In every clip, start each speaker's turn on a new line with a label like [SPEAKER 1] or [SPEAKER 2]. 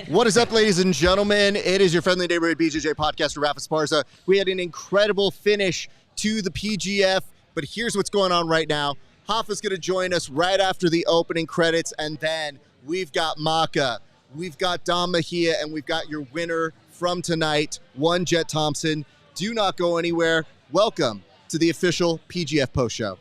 [SPEAKER 1] What is up, ladies and gentlemen? It is your friendly neighborhood BJJ podcaster, Raphael Ferreira. We had an incredible finish to the PGF, but here's what's going on right now. Hoffa's going to join us right after the opening credits, and then we've got Maka, we've got Dom Mejia, and we've got your winner from tonight, one Jett Thompson. Do not go anywhere. Welcome to the official PGF post show.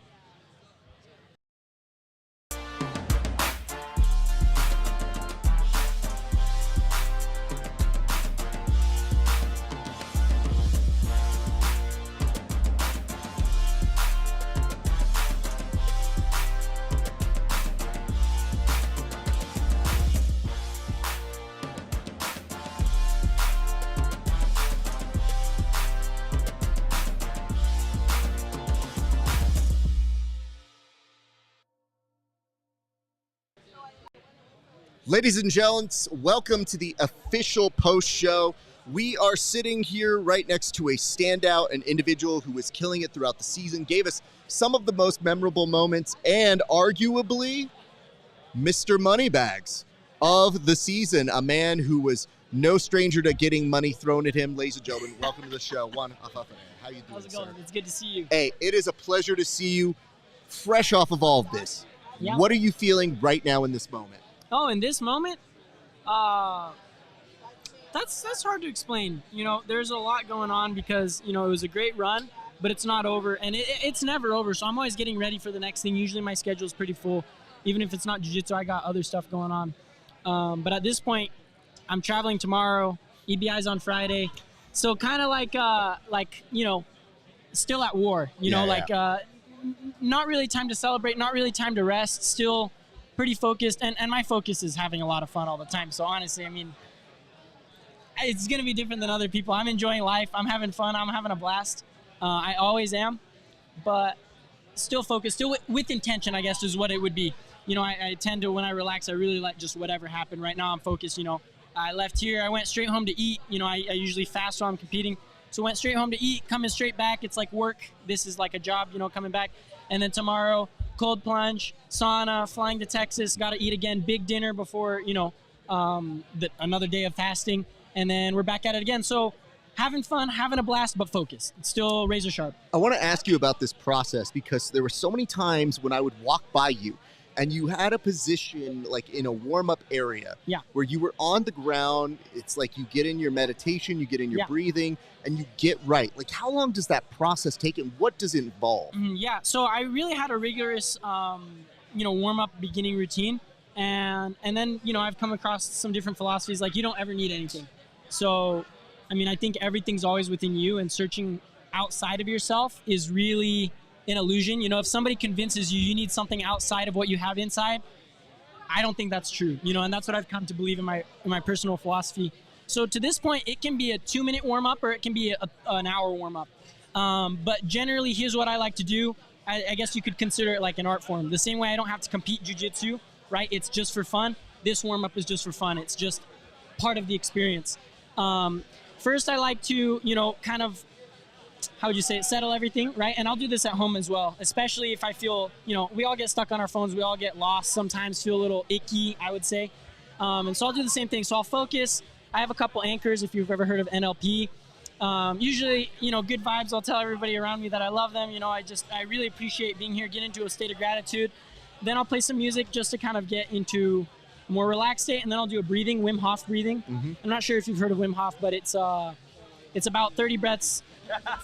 [SPEAKER 1] Ladies and gentlemen, welcome to the official post show. We are sitting here right next to a standout, an individual who was killing it throughout the season, gave us some of the most memorable moments, and arguably Mr. Moneybags of the season, a man who was no stranger to getting money thrown at him. Ladies and gentlemen, welcome to the show. Juan, how you doing,
[SPEAKER 2] How's it going?
[SPEAKER 1] sir?
[SPEAKER 2] It's good to see you.
[SPEAKER 1] Hey, it is a pleasure to see you fresh off of all of this.
[SPEAKER 2] Yeah.
[SPEAKER 1] What are you feeling right now in this moment?
[SPEAKER 2] Oh, in this moment, that's hard to explain. You know, there's a lot going on because, you know, it was a great run, but it's not over, and it's never over. So I'm always getting ready for the next thing. Usually my schedule is pretty full. Even if it's not jiu-jitsu, I got other stuff going on. But at this point, I'm traveling tomorrow. EBI's on Friday. So kind of like, you know, still at war, you know, not really time to celebrate, not really time to rest, still pretty focused, and my focus is having a lot of fun all the time. So honestly, I mean, it's going to be different than other people. I'm enjoying life. I'm having fun. I'm having a blast. I always am, but still focused, still with intention, I guess, is what it would be. You know, I tend to, when I relax, I really let just whatever happen. Right now I'm focused. You know, I left here, I went straight home to eat. You know, I usually fast while I'm competing. So went straight home to eat, coming straight back. It's like work. This is like a job, you know, coming back. And then tomorrow, cold plunge, sauna, flying to Texas, got to eat again, big dinner before, you know, another day of fasting, and then we're back at it again. So having fun, having a blast, but focused. It's still razor sharp.
[SPEAKER 1] I want to ask you about this process because there were so many times when I would walk by you and you had a position like in a warm-up area where you were on the ground. It's like you get in your meditation, you get in your breathing, and you get right. Like, how long does that process take and what does it involve?
[SPEAKER 2] Yeah, so I really had a rigorous, you know, warm-up beginning routine. And then, you know, I've come across some different philosophies, like you don't ever need anything. So, I mean, I think everything's always within you, and searching outside of yourself is really an illusion. You know, if somebody convinces you you need something outside of what you have inside, I don't think that's true. You know, and that's what I've come to believe in my personal philosophy. So to this point, it can be a 2-minute warm-up or it can be an hour warm-up. But generally, here's what I like to do. I guess you could consider it like an art form. The same way I don't have to compete jiu-jitsu, right? It's just for fun. This warm-up is just for fun. It's just part of the experience. First, I like to, you know, kind of, how would you say it, settle everything, right? And I'll do this at home as well, especially if I feel, you know, we all get stuck on our phones. We all get lost sometimes, feel a little icky, I would say. And so I'll do the same thing. So I'll focus. I have a couple anchors, if you've ever heard of NLP. Usually, you know, good vibes. I'll tell everybody around me that I love them. You know, I really appreciate being here, get into a state of gratitude. Then I'll play some music just to kind of get into a more relaxed state. And then I'll do a breathing, Wim Hof breathing. I'm not sure if you've heard of Wim Hof, but it's about 30 breaths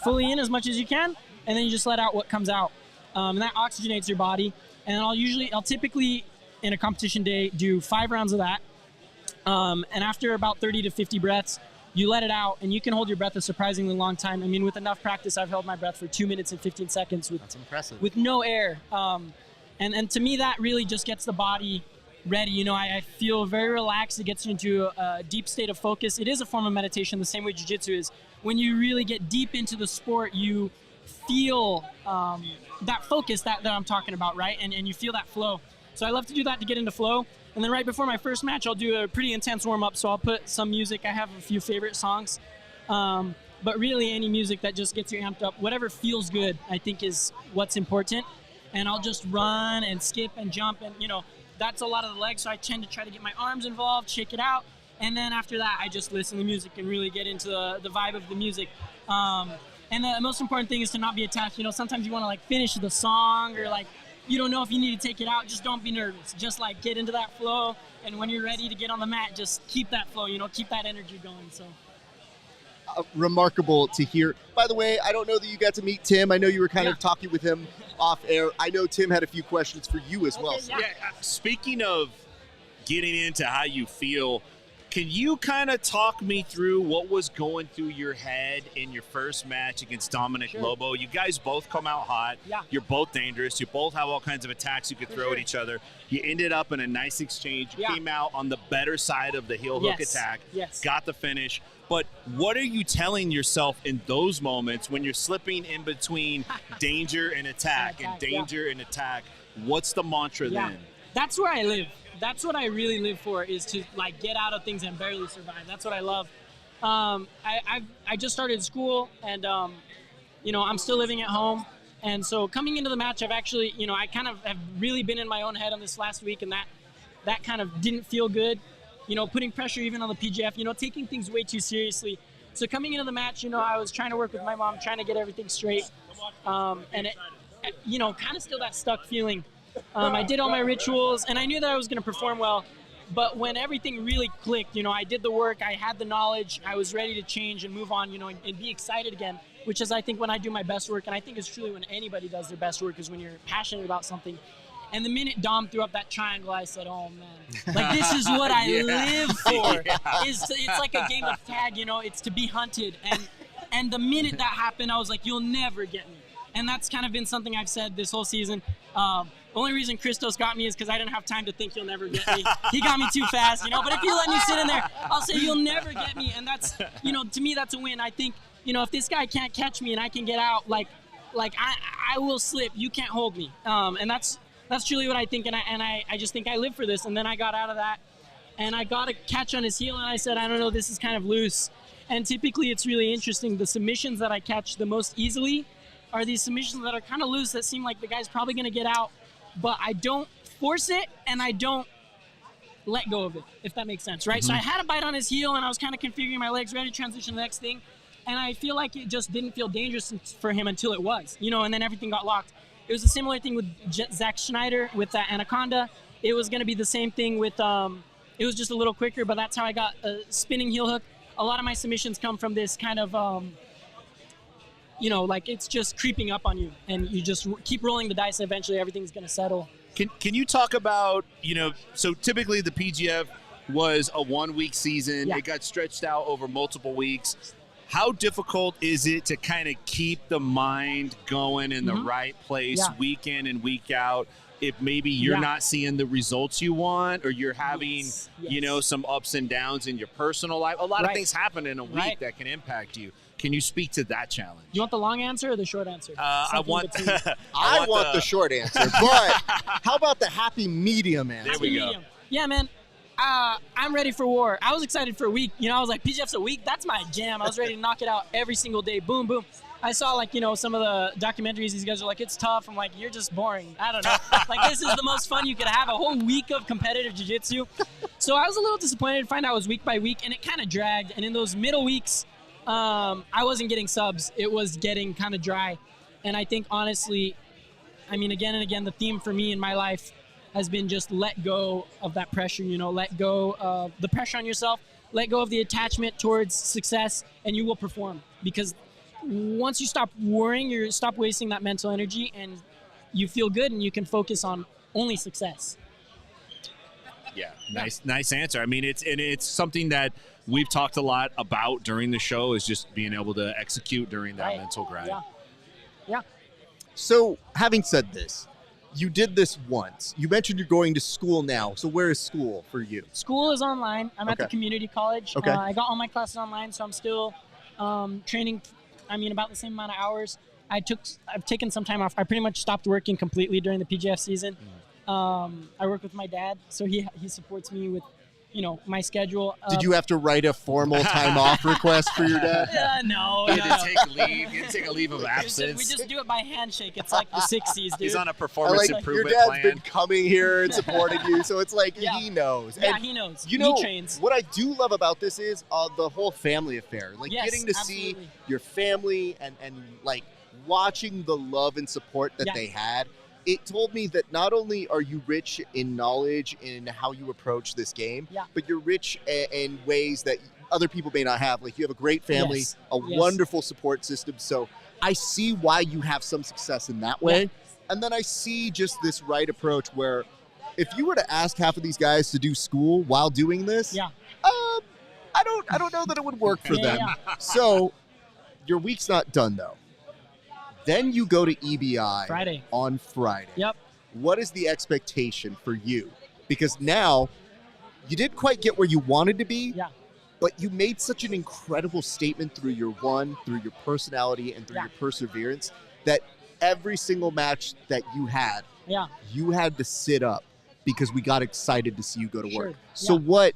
[SPEAKER 2] fully in as much as you can. And then you just let out what comes out. And that oxygenates your body. And I'll typically, in a competition day, do 5 rounds of that. And after about 30 to 50 breaths, you let it out, and you can hold your breath a surprisingly long time. I mean, with enough practice, I've held my breath for 2 minutes and 15 seconds
[SPEAKER 1] That's impressive.
[SPEAKER 2] With no air. And to me, that really just gets the body ready. You know, I feel very relaxed. It gets you into a deep state of focus. It is a form of meditation, the same way jiu-jitsu is. When you really get deep into the sport, you feel that focus that I'm talking about, right? And you feel that flow. So I love to do that to get into flow. And then right before my first match, I'll do a pretty intense warm-up. So I'll put some music. I have a few favorite songs. But really any music that just gets you amped up, whatever feels good, I think is what's important. And I'll just run and skip and jump. And, you know, that's a lot of the legs. So I tend to try to get my arms involved, shake it out. And then after that, I just listen to music and really get into the vibe of the music. And the most important thing is to not be attached. You know, sometimes you want to like finish the song or like you don't know if you need to take it out. Just don't be nervous. Just like get into that flow. And when you're ready to get on the mat, just keep that flow. You know, keep that energy going. So.
[SPEAKER 1] Remarkable to hear. By the way, I don't know that you got to meet Tim. I know you were kind of talking with him off air. I know Tim had a few questions for you as well.
[SPEAKER 3] Yeah. Speaking of getting into how you feel, can you kind of talk me through what was going through your head in your first match against Dominic Lobo? You guys both come out hot.
[SPEAKER 2] Yeah.
[SPEAKER 3] You're both dangerous. You both have all kinds of attacks you could throw at each other. You ended up in a nice exchange. You came out on the better side of the heel hook attack. Got the finish. But what are you telling yourself in those moments when you're slipping in between danger and attack and danger and attack? What's the mantra then?
[SPEAKER 2] That's where I live. That's what I really live for, is to like get out of things and barely survive. That's what I love. I just started school, and you know, I'm still living at home, and so coming into the match, I've actually, you know, I kind of have really been in my own head on this last week, and that kind of didn't feel good. You know, putting pressure even on the PGF, you know, taking things way too seriously. So coming into the match, you know, I was trying to work with my mom, trying to get everything straight, and it, you know, kind of still that stuck feeling. I did all my rituals, and I knew that I was going to perform well. But when everything really clicked, you know, I did the work, I had the knowledge, I was ready to change and move on, you know, and be excited again, which is, I think, when I do my best work. And I think it's truly when anybody does their best work is when you're passionate about something. And the minute Dom threw up that triangle, I said, oh, man, like, this is what I live for. It's like a game of tag, you know, it's to be hunted. And the minute that happened, I was like, you'll never get me. And that's kind of been something I've said this whole season. The only reason Christos got me is because I didn't have time to think you'll never get me. He got me too fast, you know. But if you let me sit in there, I'll say you'll never get me. And that's, you know, to me, that's a win. I think, you know, if this guy can't catch me and I can get out, like I will slip. You can't hold me. And that's truly what I think. And I just think I live for this. And then I got out of that, and I got a catch on his heel, and I said, I don't know, this is kind of loose. And typically, it's really interesting. The submissions that I catch the most easily are these submissions that are kind of loose, that seem like the guy's probably going to get out, but I don't force it and I don't let go of it, if that makes sense, right? So I had a bite on his heel, and I was kind of configuring my legs, ready to transition to the next thing, and I feel like it just didn't feel dangerous for him until it was, you know, and then everything got locked. It was a similar thing with Zach Schneider with that Anaconda. It was going to be the same thing with, it was just a little quicker, but that's how I got a spinning heel hook. A lot of my submissions come from this kind of, you know, like it's just creeping up on you, and you just keep rolling the dice, and eventually everything's going to settle.
[SPEAKER 3] Can you talk about, you know, so typically the PGF was a 1 week season. It got stretched out over multiple weeks. How difficult is it to kind of keep the mind going in the right place week in and week out, if maybe you're not seeing the results you want, or you're having, you know, some ups and downs in your personal life? A lot of things happen in a week that can impact you. Can you speak to that challenge?
[SPEAKER 2] You want the long answer or the short answer?
[SPEAKER 1] I want the short answer, but how about the happy medium answer?
[SPEAKER 3] There we go.
[SPEAKER 2] Yeah, man. I'm ready for war. I was excited for a week. You know, I was like, PGF's a week? That's my jam. I was ready to knock it out every single day. Boom, boom. I saw, like, you know, some of the documentaries. These guys are like, it's tough. I'm like, you're just boring. I don't know. Like, this is the most fun you could have, a whole week of competitive jiu-jitsu. So I was a little disappointed to find out it was week by week, and it kind of dragged. And in those middle weeks, I wasn't getting subs. It was getting kind of dry. And I think, honestly, I mean, again and again, the theme for me in my life has been just let go of that pressure, you know, let go of the pressure on yourself, let go of the attachment towards success, and you will perform. Because once you stop worrying, you stop wasting that mental energy, and you feel good, and you can focus on only success.
[SPEAKER 3] Yeah, nice answer. I mean, it's something that we've talked a lot about during the show, is just being able to execute during that mental grind.
[SPEAKER 2] Yeah.
[SPEAKER 1] So, having said this, you did this once. You mentioned you're going to school now. So where is school for you?
[SPEAKER 2] School is online. I'm at the community college.
[SPEAKER 1] Okay.
[SPEAKER 2] I got all my classes online, so I'm still training, I mean, about the same amount of hours. I've taken some time off. I pretty much stopped working completely during the PGF season. I work with my dad, so he supports me with my schedule.
[SPEAKER 1] Did you have to write a formal time off request for your dad?
[SPEAKER 2] No.
[SPEAKER 3] You had to take leave. You had to take a leave of
[SPEAKER 2] We
[SPEAKER 3] absence.
[SPEAKER 2] just do it by handshake. It's like the 60s, dude.
[SPEAKER 3] He's on a performance
[SPEAKER 1] Your
[SPEAKER 3] improvement
[SPEAKER 1] dad's
[SPEAKER 3] plan.
[SPEAKER 1] been coming here and supporting you, so it's like
[SPEAKER 2] Yeah.
[SPEAKER 1] he knows.
[SPEAKER 2] Yeah,
[SPEAKER 1] And
[SPEAKER 2] he knows.
[SPEAKER 1] you know,
[SPEAKER 2] he trains.
[SPEAKER 1] what I do love about this is the whole family affair. Like
[SPEAKER 2] Yes,
[SPEAKER 1] getting to
[SPEAKER 2] absolutely.
[SPEAKER 1] see your family and like watching the love and support that
[SPEAKER 2] Yeah.
[SPEAKER 1] they had. It told me that not only are you rich in knowledge in how you approach this game,
[SPEAKER 2] Yeah.
[SPEAKER 1] but you're rich in ways that other people may not have. Like you have a great family,
[SPEAKER 2] Yes.
[SPEAKER 1] a
[SPEAKER 2] Yes.
[SPEAKER 1] wonderful support system. So I see why you have some success in that way. And then I see just this right approach where if you were to ask half of these guys to do school while doing this,
[SPEAKER 2] Yeah.
[SPEAKER 1] I don't know that it would work for
[SPEAKER 2] Yeah,
[SPEAKER 1] them.
[SPEAKER 2] yeah.
[SPEAKER 1] So your week's not done though. Then you go to EBI
[SPEAKER 2] Friday.
[SPEAKER 1] on Friday.
[SPEAKER 2] Yep.
[SPEAKER 1] What is the expectation for you? Because now you didn't quite get where you wanted to be,
[SPEAKER 2] Yeah.
[SPEAKER 1] but you made such an incredible statement through your personality and through
[SPEAKER 2] Yeah.
[SPEAKER 1] your perseverance that every single match that you had to sit up because we got excited to see you go to work.
[SPEAKER 2] Sure.
[SPEAKER 1] So
[SPEAKER 2] Yeah.
[SPEAKER 1] what,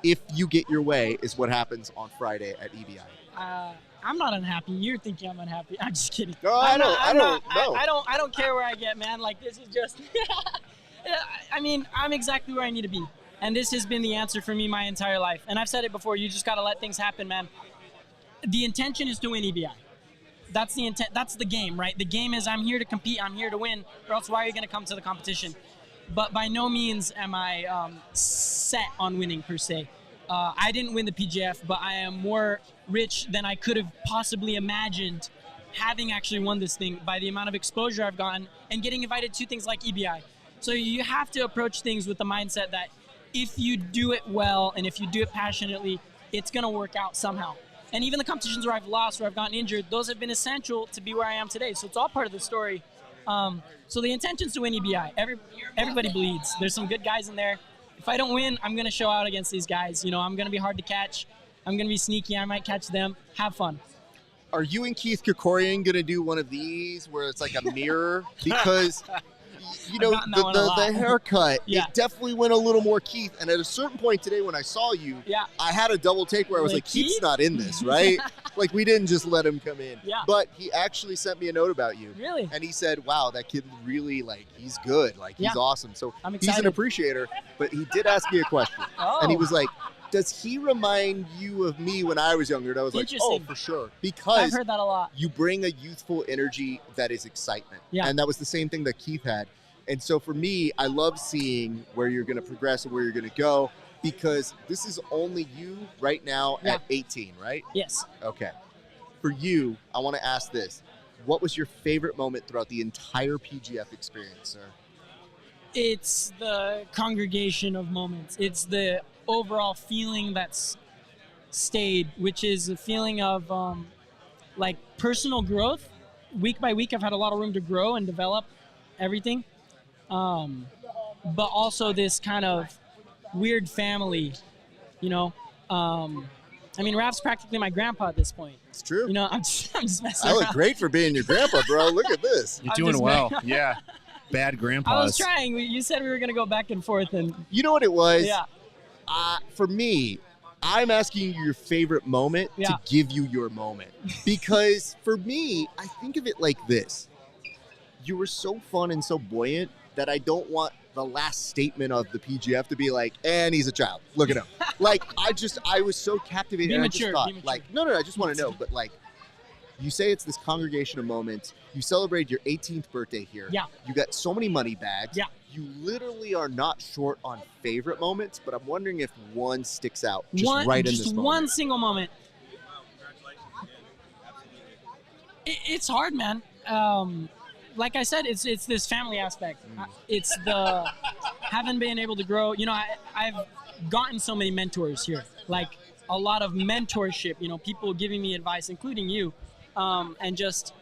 [SPEAKER 1] if you get your way, is what happens on Friday at EBI?
[SPEAKER 2] I'm not unhappy. You're thinking I'm unhappy. I'm just kidding.
[SPEAKER 1] No, I don't know.
[SPEAKER 2] I don't care where I get, man. Like this is just. I mean, I'm exactly where I need to be, and this has been the answer for me my entire life. And I've said it before. You just gotta let things happen, man. The intention is to win EBI. That's the intent. That's the game, right? The game is I'm here to compete. I'm here to win. Or else, why are you gonna come to the competition? But by no means am I set on winning per se. I didn't win the PGF, but I am more rich than I could have possibly imagined having actually won this thing by the amount of exposure I've gotten and getting invited to things like EBI. So you have to approach things with the mindset that if you do it well and if you do it passionately, it's going to work out somehow. And even the competitions where I've lost, where I've gotten injured, those have been essential to be where I am today. So it's all part of the story. So the intention's to win EBI. Everybody bleeds. There's some good guys in there. If I don't win, I'm going to show out against these guys. I'm going to be hard to catch. I'm going to be sneaky. I might catch them. Have fun.
[SPEAKER 1] Are you and Keith Krikorian going to do one of these where it's like a mirror? Because, the haircut,
[SPEAKER 2] Yeah.
[SPEAKER 1] it definitely went a little more Keith. And at a certain point today when I saw you,
[SPEAKER 2] Yeah.
[SPEAKER 1] I had a double take where I was
[SPEAKER 2] Like,
[SPEAKER 1] like, Keith's
[SPEAKER 2] Keith?
[SPEAKER 1] not in this, right? Like, we didn't just let him come in.
[SPEAKER 2] Yeah.
[SPEAKER 1] But he actually sent me a note about you.
[SPEAKER 2] Really?
[SPEAKER 1] And he said, wow, that kid really, he's good. He's
[SPEAKER 2] Yeah.
[SPEAKER 1] awesome. So
[SPEAKER 2] I'm
[SPEAKER 1] he's an
[SPEAKER 2] excited.
[SPEAKER 1] appreciator. But he did ask me a question.
[SPEAKER 2] Oh.
[SPEAKER 1] And he was like, does he remind you of me when I was younger? And I was like, oh,
[SPEAKER 2] Interesting.
[SPEAKER 1] for sure.
[SPEAKER 2] I've
[SPEAKER 1] Because
[SPEAKER 2] heard that a lot.
[SPEAKER 1] you bring a youthful energy that is excitement.
[SPEAKER 2] Yeah.
[SPEAKER 1] And that was the same thing that Keith had. And so for me, I love seeing where you're going to progress and where you're going to go because this is only you right now
[SPEAKER 2] Yeah.
[SPEAKER 1] at 18, right?
[SPEAKER 2] Yes.
[SPEAKER 1] Okay. For you, I want to ask this. What was your favorite moment throughout the entire PGF experience, sir?
[SPEAKER 2] It's the congregation of moments. It's the overall feeling that's stayed, which is a feeling of personal growth. Week by week, I've had a lot of room to grow and develop everything. But also this kind of weird family, Raph's practically my grandpa at this point.
[SPEAKER 1] It's true.
[SPEAKER 2] I'm just messing
[SPEAKER 1] I look
[SPEAKER 2] around.
[SPEAKER 1] great for being your grandpa, bro. Look at this.
[SPEAKER 3] You're
[SPEAKER 2] I'm
[SPEAKER 3] doing
[SPEAKER 2] just
[SPEAKER 3] well. Yeah. Bad grandpas.
[SPEAKER 2] I was trying. You said we were going to go back and forth. And
[SPEAKER 1] You know what it was?
[SPEAKER 2] yeah.
[SPEAKER 1] For me, I'm asking you your favorite moment
[SPEAKER 2] Yeah.
[SPEAKER 1] to give you your moment. Because for me, I think of it like this. You were so fun and so buoyant that I don't want the last statement of the PGF to be like, and he's a child. Look at him. I was so captivated.
[SPEAKER 2] Be
[SPEAKER 1] and
[SPEAKER 2] mature,
[SPEAKER 1] I just thought,
[SPEAKER 2] be mature.
[SPEAKER 1] no, I just want to know. But you say it's this congregation of moments. You celebrate your 18th birthday here.
[SPEAKER 2] Yeah.
[SPEAKER 1] You got so many money bags.
[SPEAKER 2] Yeah.
[SPEAKER 1] You literally are not short on favorite moments, but I'm wondering if one sticks out just right in this moment.
[SPEAKER 2] One single moment. It's hard, man. Like I said, it's this family aspect. It's the haven't been able to grow. I've gotten so many mentors here, like a lot of mentorship. People giving me advice, including you, and just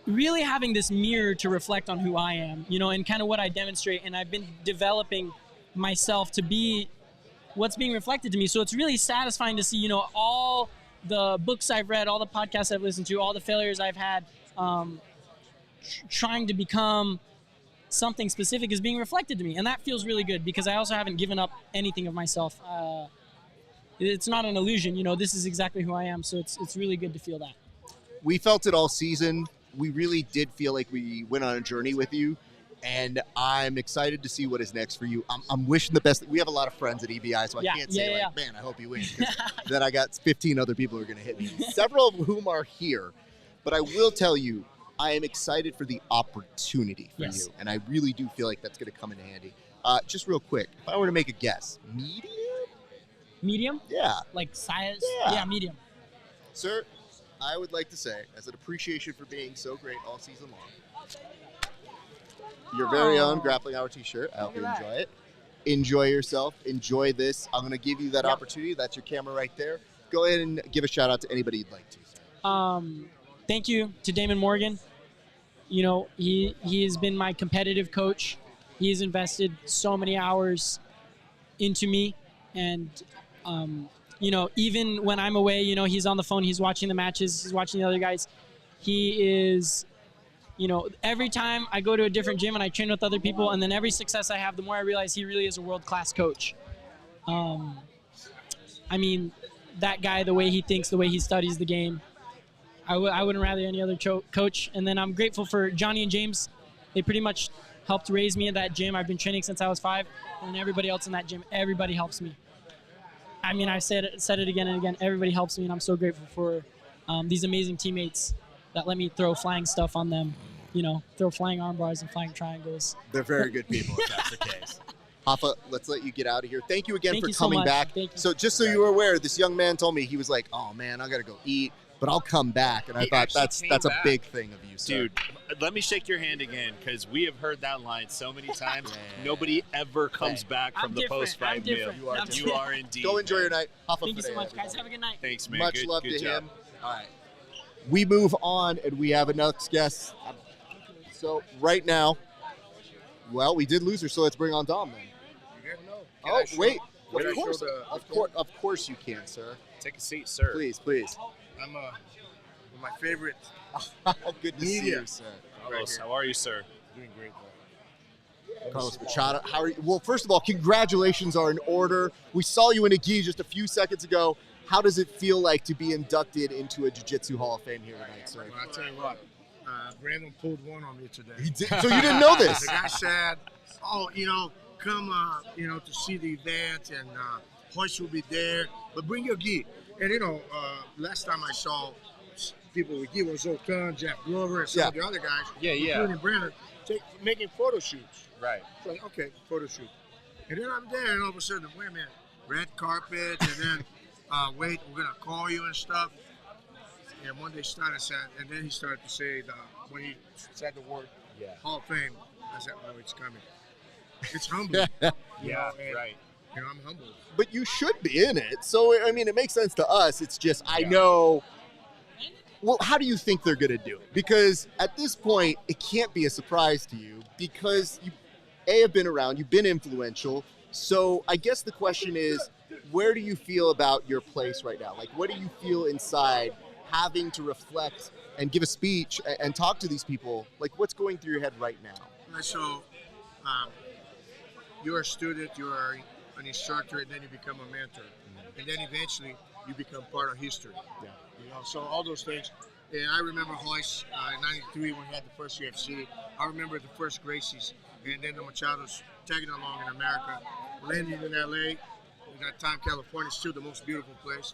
[SPEAKER 2] really having this mirror to reflect on who I am, and kind of what I demonstrate. And I've been developing myself to be what's being reflected to me. So it's really satisfying to see, all the books I've read, all the podcasts I've listened to, all the failures I've had, trying to become something specific is being reflected to me, and that feels really good because I also haven't given up anything of myself. It's not an illusion, this is exactly who I am, so it's really good to feel that.
[SPEAKER 1] We felt it all season. We really did feel like we went on a journey with you, and I'm excited to see what is next for you. I'm wishing the best. We have a lot of friends at EBI, so I can't say man, I hope you win, 'cause then I got 15 other people who are going to hit me, several of whom are here. But I will tell you, I am excited for the opportunity for you, and I really do feel like that's going to come in handy. Just real quick, if I were to make a guess, medium?
[SPEAKER 2] Medium?
[SPEAKER 1] Yeah.
[SPEAKER 2] Like size? Yeah, medium.
[SPEAKER 1] Sir, I would like to say, as an appreciation for being so great all season long, your very own Grappling Hour t-shirt. I hope you enjoy it. Enjoy yourself. Enjoy this. I'm going to give you that opportunity. That's your camera right there. Go ahead and give a shout out to anybody you'd like to, sir.
[SPEAKER 2] Thank you to Damon Morgan. He has been my competitive coach. He has invested so many hours into me, and even when I'm away, he's on the phone, he's watching the matches, he's watching the other guys. He is, every time I go to a different gym and I train with other people, and then every success I have, the more I realize he really is a world-class coach. That guy, the way he thinks, the way he studies the game, I wouldn't rather any other coach. And then I'm grateful for Johnny and James. They pretty much helped raise me in that gym. I've been training since I was 5, and everybody else in that gym, everybody helps me. I said it again and again. Everybody helps me, and I'm so grateful for these amazing teammates that let me throw flying stuff on them. Throw flying arm bars and flying triangles.
[SPEAKER 1] They're very good people, if that's the case. Rafa, let's let you get out of here. Thank you again for
[SPEAKER 2] you so
[SPEAKER 1] coming
[SPEAKER 2] much.
[SPEAKER 1] back.
[SPEAKER 2] Thank you.
[SPEAKER 1] So just so you were aware, this young man told me, he was like, oh man, I got to go eat, but I'll come back. And I thought that's a big thing of you, sir.
[SPEAKER 3] Dude, let me shake your hand again, because we have heard that line so many times. Nobody ever comes back from the post-fight meal. You are indeed.
[SPEAKER 1] Go enjoy your night.
[SPEAKER 2] Thank you so much, guys. Have a good night.
[SPEAKER 3] Thanks, man.
[SPEAKER 1] Much love
[SPEAKER 3] good
[SPEAKER 1] to
[SPEAKER 3] job.
[SPEAKER 1] him. All right. We move on, and we have a next guest. So right now, well, we did lose her, so let's bring on Dom then. Oh, wait. Of course you can, sir.
[SPEAKER 3] Take a seat, sir.
[SPEAKER 1] Please.
[SPEAKER 4] I'm my favorite.
[SPEAKER 1] Good to see you, sir.
[SPEAKER 3] Carlos, how are you, sir?
[SPEAKER 4] Doing great, bro.
[SPEAKER 1] Carlos Machado, how are you? Well, first of all, congratulations are in order. We saw you in a gi just a few seconds ago. How does it feel like to be inducted into a Jiu-Jitsu Hall of Fame here tonight, sir?
[SPEAKER 4] Well, I'll tell you what. Brandon pulled one on me today.
[SPEAKER 1] He did. So you didn't know this?
[SPEAKER 4] The guy said, "Oh, come, to see the event, and Hoist will be there, but bring your gi." And last time I saw people with gi was Okan, Jack Glover, and some of the other guys, including Brandon, making photo shoots.
[SPEAKER 3] Right.
[SPEAKER 4] So okay, photo shoot. And then I'm there, and all of a sudden, wait a minute, red carpet, and then wait, we're gonna call you and stuff. And when they started saying, and then he started to say, when he said the word Hall of Fame, I said, oh, it's coming. It's humbling.
[SPEAKER 3] Right.
[SPEAKER 4] I'm humbled.
[SPEAKER 1] But you should be in it. So, it makes sense to us. It's just, I know. Well, how do you think they're going to do it? Because at this point, it can't be a surprise to you because you, have been around, you've been influential. So I guess the question is, where do you feel about your place right now? Like, what do you feel inside having to reflect and give a speech and talk to these people? Like, what's going through your head right now?
[SPEAKER 4] So, you're a student, you're an instructor, and then you become a mentor. And then eventually you become part of history.
[SPEAKER 1] Yeah.
[SPEAKER 4] So all those things. And I remember Hoist in 93 when we had the first UFC. I remember the first Gracies, and then the Machados tagging along in America, landing in LA. At that time, California is still the most beautiful place.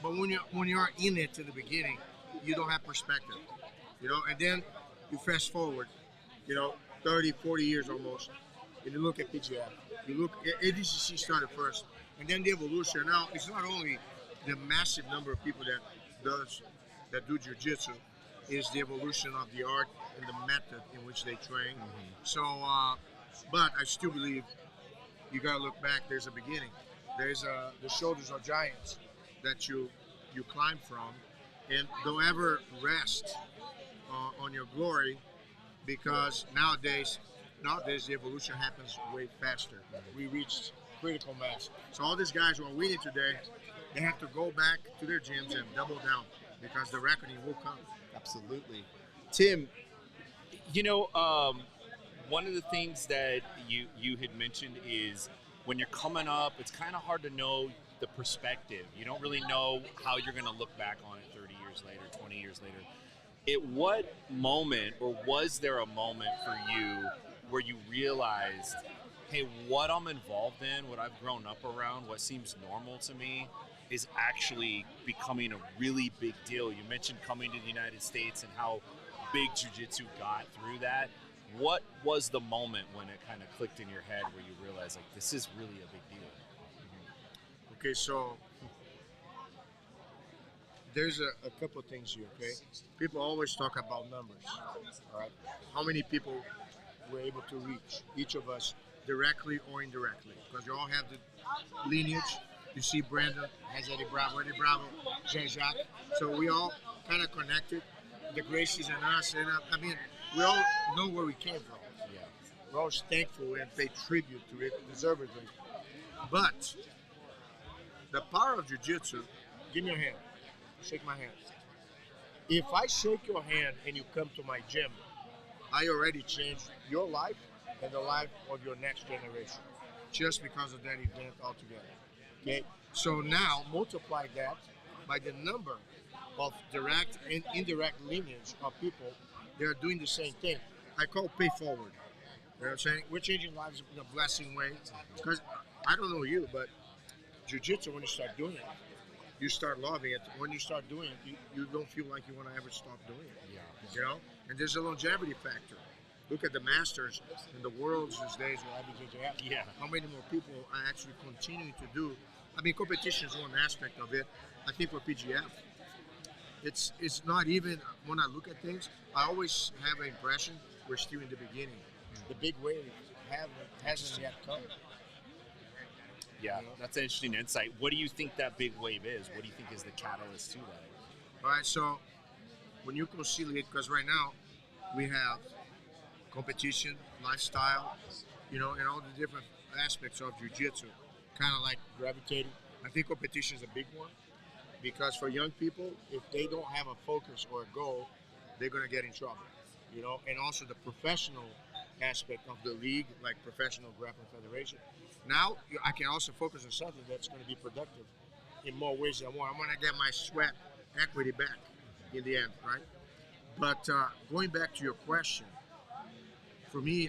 [SPEAKER 4] But when you're in it in the beginning, you don't have perspective. And then you fast forward, 30, 40 years almost, and you look at PGF. You look at ADCC started first, and then the evolution. Now, it's not only the massive number of people that do jiu-jitsu, is the evolution of the art and the method in which they train. So, but I still believe you gotta look back. There's a beginning. There's the shoulders of giants that you climb from, and don't ever rest on your glory, because nowadays the evolution happens way faster. We reached critical mass. So all these guys who are winning today, they have to go back to their gyms and double down, because the reckoning will come.
[SPEAKER 1] Absolutely. Tim,
[SPEAKER 3] one of the things that you had mentioned is when you're coming up, it's kind of hard to know the perspective. You don't really know how you're going to look back on it 30 years later, 20 years later. At what moment, or was there a moment for you where you realized, hey, what I'm involved in, what I've grown up around, what seems normal to me, is actually becoming a really big deal? You mentioned coming to the United States and how big jiu-jitsu got through that. What was the moment when it kind of clicked in your head where you realized, like, this is really a big deal?
[SPEAKER 4] Okay, so there's a couple of things here, okay? People always talk about numbers, all right? How many people we're able to reach, each of us, directly or indirectly, because you all have the lineage. You see Brandon has Eddie Bravo, Jean-Jacques. So we all kind of connected, the Gracies and us. And I mean, we all know where we came from.
[SPEAKER 3] Yeah.
[SPEAKER 4] We're always thankful and pay tribute to it deservedly. But the power of jiu-jitsu, give me your hand. Shake my hand. If I shake your hand and you come to my gym, I already changed your life and the life of your next generation just because of that event altogether. Okay? So now multiply that by the number of direct and indirect lineage of people that are doing the same thing. I call pay forward. You know what I'm saying? We're changing lives in a blessing way. Because I don't know you, but jiu-jitsu, when you start doing it, you start loving it. When you start doing it, you don't feel like you want to ever stop doing it.
[SPEAKER 3] Yeah.
[SPEAKER 4] You know? And there's a longevity factor. Look at the Masters and the Worlds these days with IBJJF.
[SPEAKER 3] Yeah.
[SPEAKER 4] How many more people are actually continuing to do? I mean, competition is one aspect of it. I think for PGF, it's not even, when I look at things, I always have an impression we're still in the beginning. The big wave hasn't yet come.
[SPEAKER 3] Yeah, that's an interesting insight. What do you think that big wave is? What do you think is the catalyst to that?
[SPEAKER 4] All right, so when you conciliate, because right now we have competition, lifestyle, you know, and all the different aspects of jiu-jitsu, kind of like gravitating. I think competition is a big one because for young people, if they don't have a focus or a goal, they're going to get in trouble, you know, and also the professional aspect of the league, like Professional Grappling Federation. Now I can also focus on something that's going to be productive in more ways than one. I'm going to get my sweat equity back in the end, right? But going back to your question, for me,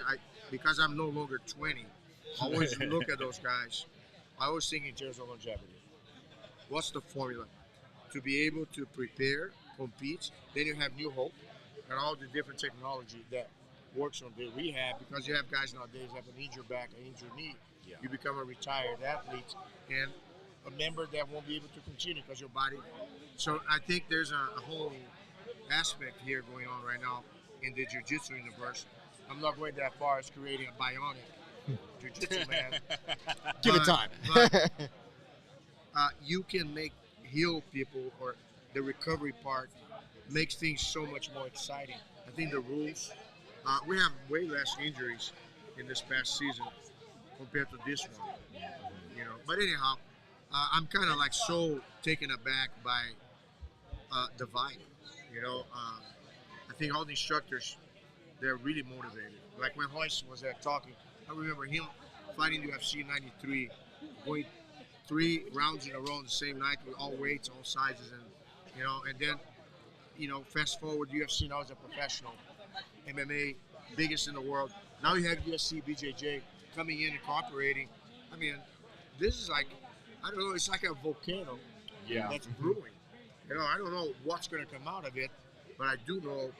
[SPEAKER 4] because I'm no longer 20, I always look at those guys. I always think in terms of longevity. What's the formula? To be able to prepare, compete, then you have New Hope and all the different technology that works on the rehab, because you have guys nowadays that have an injured back, an injured knee.
[SPEAKER 3] Yeah.
[SPEAKER 4] You become a retired athlete and a member that won't be able to continue because your body. So I think there's a whole aspect here going on right now in the jiu-jitsu universe. I'm not going that far as creating a bionic jiu-jitsu man.
[SPEAKER 1] Give it time.
[SPEAKER 4] But, you can heal people, or the recovery part makes things so much more exciting. I think the rules, we have way less injuries in this past season compared to this one, you know. But anyhow, I'm kind of like so taken aback by the vibe, you know. I think all the instructors, they're really motivated. Like when Royce was there talking, I remember him fighting UFC 93, going 3 rounds in a row on the same night with all weights, all sizes, and you know, and then, you know, fast forward, UFC now is a professional MMA, biggest in the world. Now you have UFC BJJ coming in and cooperating. I mean, this is like, I don't know, it's like a volcano that's brewing. You know, I don't know what's going to come out of it, but I do know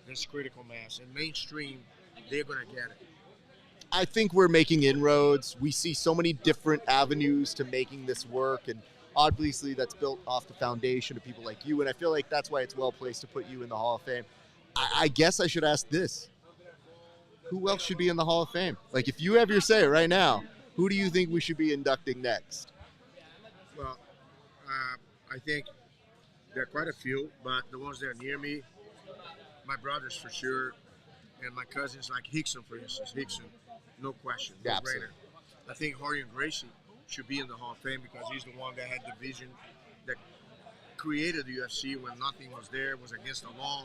[SPEAKER 4] there's critical mass, and mainstream, they're going to get it.
[SPEAKER 1] I think we're making inroads. We see so many different avenues to making this work, and obviously that's built off the foundation of people like you, and I feel like that's why it's well placed to put you in the Hall of Fame. I guess I should ask this. Who else should be in the Hall of Fame? Like, if you have your say right now, who do you think we should be inducting next?
[SPEAKER 4] Well, I think there are quite a few, but the ones that are near me, my brothers for sure, and my cousins, like Rickson, for instance. Rickson, no question, no brainer. I think Rorion Gracie should be in the Hall of Fame because he's the one that had the vision that created the UFC when nothing was there, was against the law,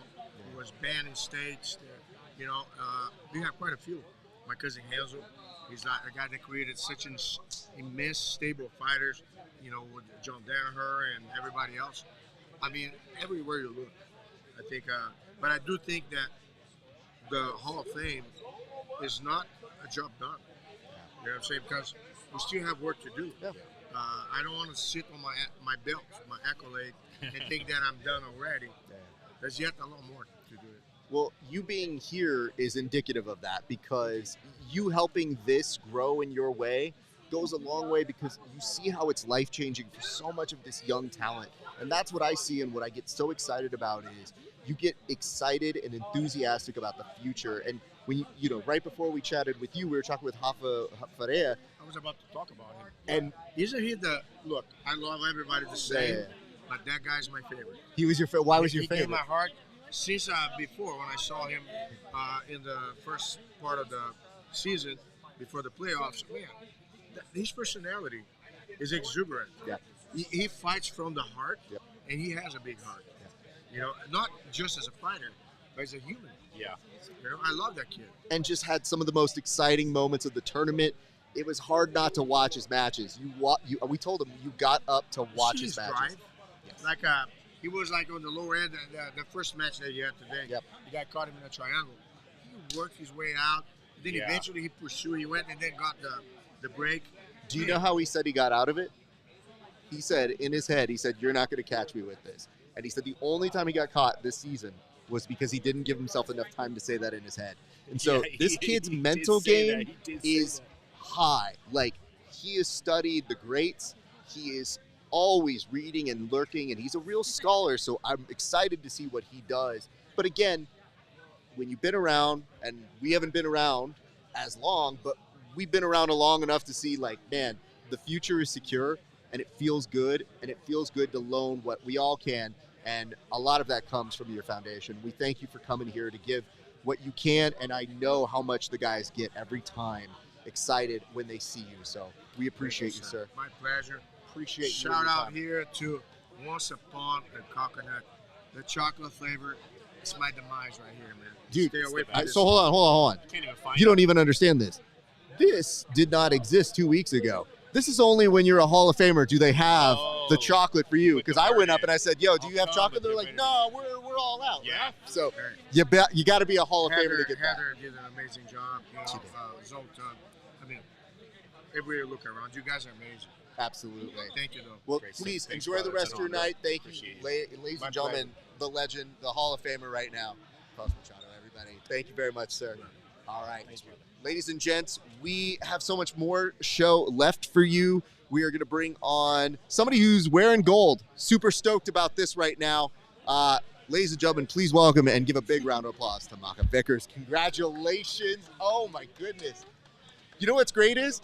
[SPEAKER 4] it was banned in states. You know, we have quite a few. my cousin Hazel. He's like a guy that created such an immense stable of fighters, you know, with John Danaher and everybody else. I mean, everywhere you look, I think. But I do think that the Hall of Fame is not a job done. You know what I'm saying? Because we still have work to do.
[SPEAKER 1] Yeah.
[SPEAKER 4] I don't want to sit on my belt, my accolade, and think that I'm done already.
[SPEAKER 1] Yeah.
[SPEAKER 4] There's yet a lot more to do it.
[SPEAKER 1] Well, you being here is indicative of that, because you helping this grow in your way goes a long way, because you see how it's life-changing for so much of this young talent. And that's what I see, and what I get so excited about is you get excited and enthusiastic about the future. And when you know, right before we chatted with you, we were talking with Raphael Ferreira.
[SPEAKER 4] I was about to talk about him.
[SPEAKER 1] And
[SPEAKER 4] isn't he look, I love everybody the same, but that guy's my favorite.
[SPEAKER 1] he was your favorite. Why was your
[SPEAKER 4] He gave
[SPEAKER 1] favorite?
[SPEAKER 4] my heart since before, when I saw him in the first part of the season before the playoffs. Man, his personality is exuberant.
[SPEAKER 1] Yeah.
[SPEAKER 4] He fights from the heart,
[SPEAKER 1] Yep.
[SPEAKER 4] and he has a big heart. You know, not just as a fighter, but as a human.
[SPEAKER 3] Yeah.
[SPEAKER 4] You know, I love that kid.
[SPEAKER 1] And just had some of the most exciting moments of the tournament. It was hard not to watch his matches. We told him you got up to watch
[SPEAKER 4] See
[SPEAKER 1] his
[SPEAKER 4] his
[SPEAKER 1] matches.
[SPEAKER 4] drive?
[SPEAKER 1] Yes.
[SPEAKER 4] Like he was like on the lower end. The first match that you had today,
[SPEAKER 1] Yep.
[SPEAKER 4] the guy caught him in a triangle. He worked his way out. Then
[SPEAKER 3] Yeah.
[SPEAKER 4] eventually he pursued. He went and then got the break.
[SPEAKER 1] Do you know how he said he got out of it? He said in his head, he said, "You're not going to catch me with this." And he said the only time he got caught this season was because he didn't give himself enough time to say that in his head. And so
[SPEAKER 3] Yeah,
[SPEAKER 1] this
[SPEAKER 3] he
[SPEAKER 1] kid's
[SPEAKER 3] did
[SPEAKER 1] mental
[SPEAKER 3] say
[SPEAKER 1] game
[SPEAKER 3] that. He did say
[SPEAKER 1] is
[SPEAKER 3] that.
[SPEAKER 1] high. Like, he has studied the greats. He is always reading and lurking, and he's a real scholar. So I'm excited to see what he does. But again, when you've been around, and we haven't been around as long, but we've been around long enough to see, like, man, the future is secure, and it feels good, and it feels good to loan what we all can. And a lot of that comes from your foundation. We thank you for coming here to give what you can, and I know how much the guys get every time excited when they see you. So we appreciate you, sir.
[SPEAKER 4] My pleasure.
[SPEAKER 1] Appreciate you.
[SPEAKER 4] Shout out here to Once Upon a Coconut, the chocolate flavor. It's my demise right here, man.
[SPEAKER 1] Dude,
[SPEAKER 4] Stay away from this.
[SPEAKER 1] So hold on.
[SPEAKER 3] Can't even find
[SPEAKER 1] You don't even understand this. This did not exist 2 weeks ago. This is only when you're a Hall of Famer do they have the chocolate for you.
[SPEAKER 3] With
[SPEAKER 1] Because
[SPEAKER 3] the
[SPEAKER 1] I went up
[SPEAKER 3] variant.
[SPEAKER 1] and I said, "Yo, do
[SPEAKER 3] I'll
[SPEAKER 1] you have
[SPEAKER 3] come,
[SPEAKER 1] chocolate?"
[SPEAKER 3] but
[SPEAKER 1] They're
[SPEAKER 3] they're
[SPEAKER 1] like,
[SPEAKER 3] better.
[SPEAKER 1] "No, we're all out."
[SPEAKER 3] Yeah.
[SPEAKER 1] So
[SPEAKER 4] Okay.
[SPEAKER 1] you got to be a Hall of Famer to get that.
[SPEAKER 4] Heather did an amazing job. You know, Zoltan. I mean, everywhere you look around, you guys are amazing.
[SPEAKER 1] Absolutely.
[SPEAKER 4] Thank you, though.
[SPEAKER 1] Well,
[SPEAKER 3] Great.
[SPEAKER 1] please
[SPEAKER 3] Thanks,
[SPEAKER 1] enjoy the
[SPEAKER 3] brother.
[SPEAKER 1] rest
[SPEAKER 3] It's
[SPEAKER 1] of
[SPEAKER 3] an
[SPEAKER 1] your
[SPEAKER 3] honor.
[SPEAKER 1] night. Thank
[SPEAKER 3] Appreciate
[SPEAKER 1] you,
[SPEAKER 3] it.
[SPEAKER 1] ladies
[SPEAKER 4] My
[SPEAKER 1] and gentlemen, the legend, the Hall of Famer right now, Carlos Machado, everybody. Thank you very much, sir. All right.
[SPEAKER 3] Thanks, brother.
[SPEAKER 1] Ladies and gents, we have so much more show left for you. We are going to bring on somebody who's wearing gold. Super stoked about this right now. Ladies and gentlemen, please welcome and give a big round of applause to Maka Vickers. Congratulations. Oh, my goodness. You know what's great is?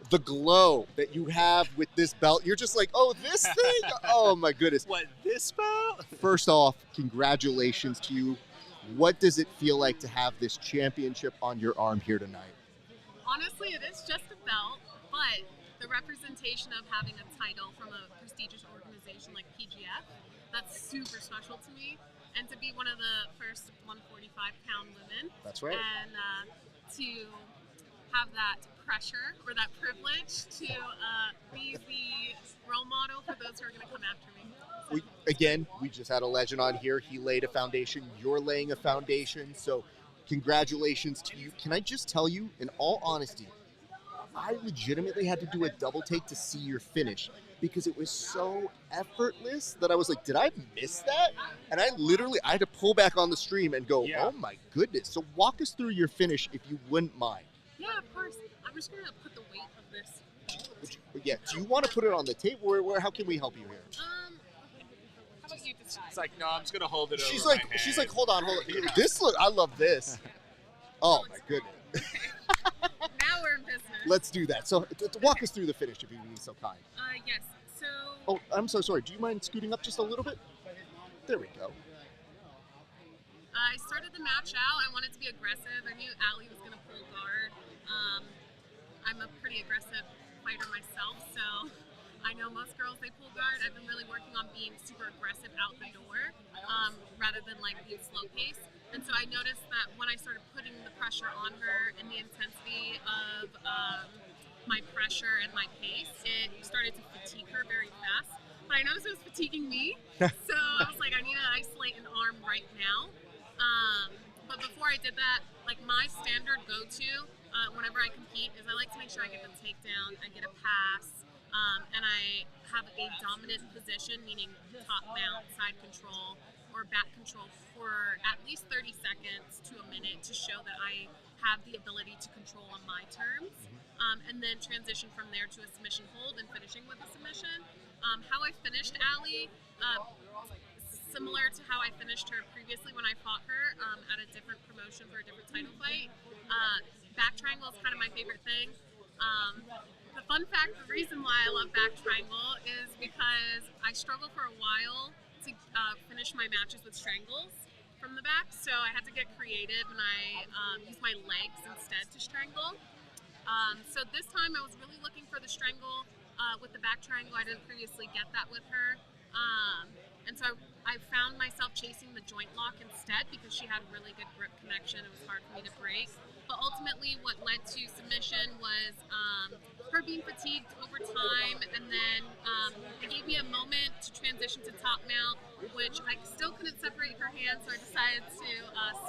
[SPEAKER 1] The glow that you have with this belt. You're just like, oh, this thing? Oh, my goodness.
[SPEAKER 3] What, this belt?
[SPEAKER 1] First off, congratulations to you. What does it feel like to have this championship on your arm here tonight?
[SPEAKER 5] Honestly, it is just a belt, but the representation of having a title from a prestigious organization like PGF, that's super special to me. And to be one of the first 145-pound women.
[SPEAKER 1] That's right.
[SPEAKER 5] And to have that pressure or that privilege to be the role model for those who are going to come after me.
[SPEAKER 1] We just had a legend on here. He laid a foundation. You're laying a foundation. So congratulations to you. Can I just tell you, in all honesty, I legitimately had to do a double take to see your finish because it was so effortless that I was like, did I miss that? And I had to pull back on the stream and go,
[SPEAKER 3] Yeah.
[SPEAKER 1] oh my goodness. So walk us through your finish if you wouldn't mind.
[SPEAKER 5] Yeah, of course. I'm just going to put the weight of this.
[SPEAKER 1] Yeah, do you want to put it on the table? How can we help you here?
[SPEAKER 5] Okay. How about you decide?
[SPEAKER 3] It's like, no, I'm just going to hold it
[SPEAKER 1] She's
[SPEAKER 3] over
[SPEAKER 1] like,
[SPEAKER 3] my head.
[SPEAKER 1] hold on. This look, I love this. Oh my goodness.
[SPEAKER 5] Now we're in business.
[SPEAKER 1] Let's do that. So walk us through the finish if you would be so kind.
[SPEAKER 5] Yes. So
[SPEAKER 1] Oh, I'm so sorry. Do you mind scooting up just a little bit? There we go.
[SPEAKER 5] I started the match out. I wanted to be aggressive. I knew Ali was going to pull guard. I'm a pretty aggressive fighter myself, so I know most girls, they pull guard. I've been really working on being super aggressive out the door rather rather than like being slow pace. And so I noticed that when I started putting the pressure on her and the intensity of my pressure and my pace, it started to fatigue her very fast. But I noticed it was fatiguing me, so I was like, I need to isolate an arm right now. But before I did that, like my standard go-to whenever I compete is I like to make sure I get the takedown, I get a pass, and I have a dominant position, meaning top mount, side control, or back control for at least 30 seconds to a minute to show that I have the ability to control on my terms, and then transition from there to a submission hold and finishing with a submission. How I finished Ali, similar to how I finished her previously when I fought her at a different promotion for a different title fight. Back triangle is kind of my favorite thing. The fun fact, the reason why I love back triangle is because I struggled for a while to finish my matches with strangles from the back, so I had to get creative and I used my legs instead to strangle. So this time I was really looking for the strangle with the back triangle. I didn't previously get that with her. And so I found myself chasing the joint lock instead because she had really good grip connection. It was hard for me to break. But ultimately what led to submission was her being fatigued over time, and then it gave me a moment to transition to top mount, which I still couldn't separate her hands, so I decided to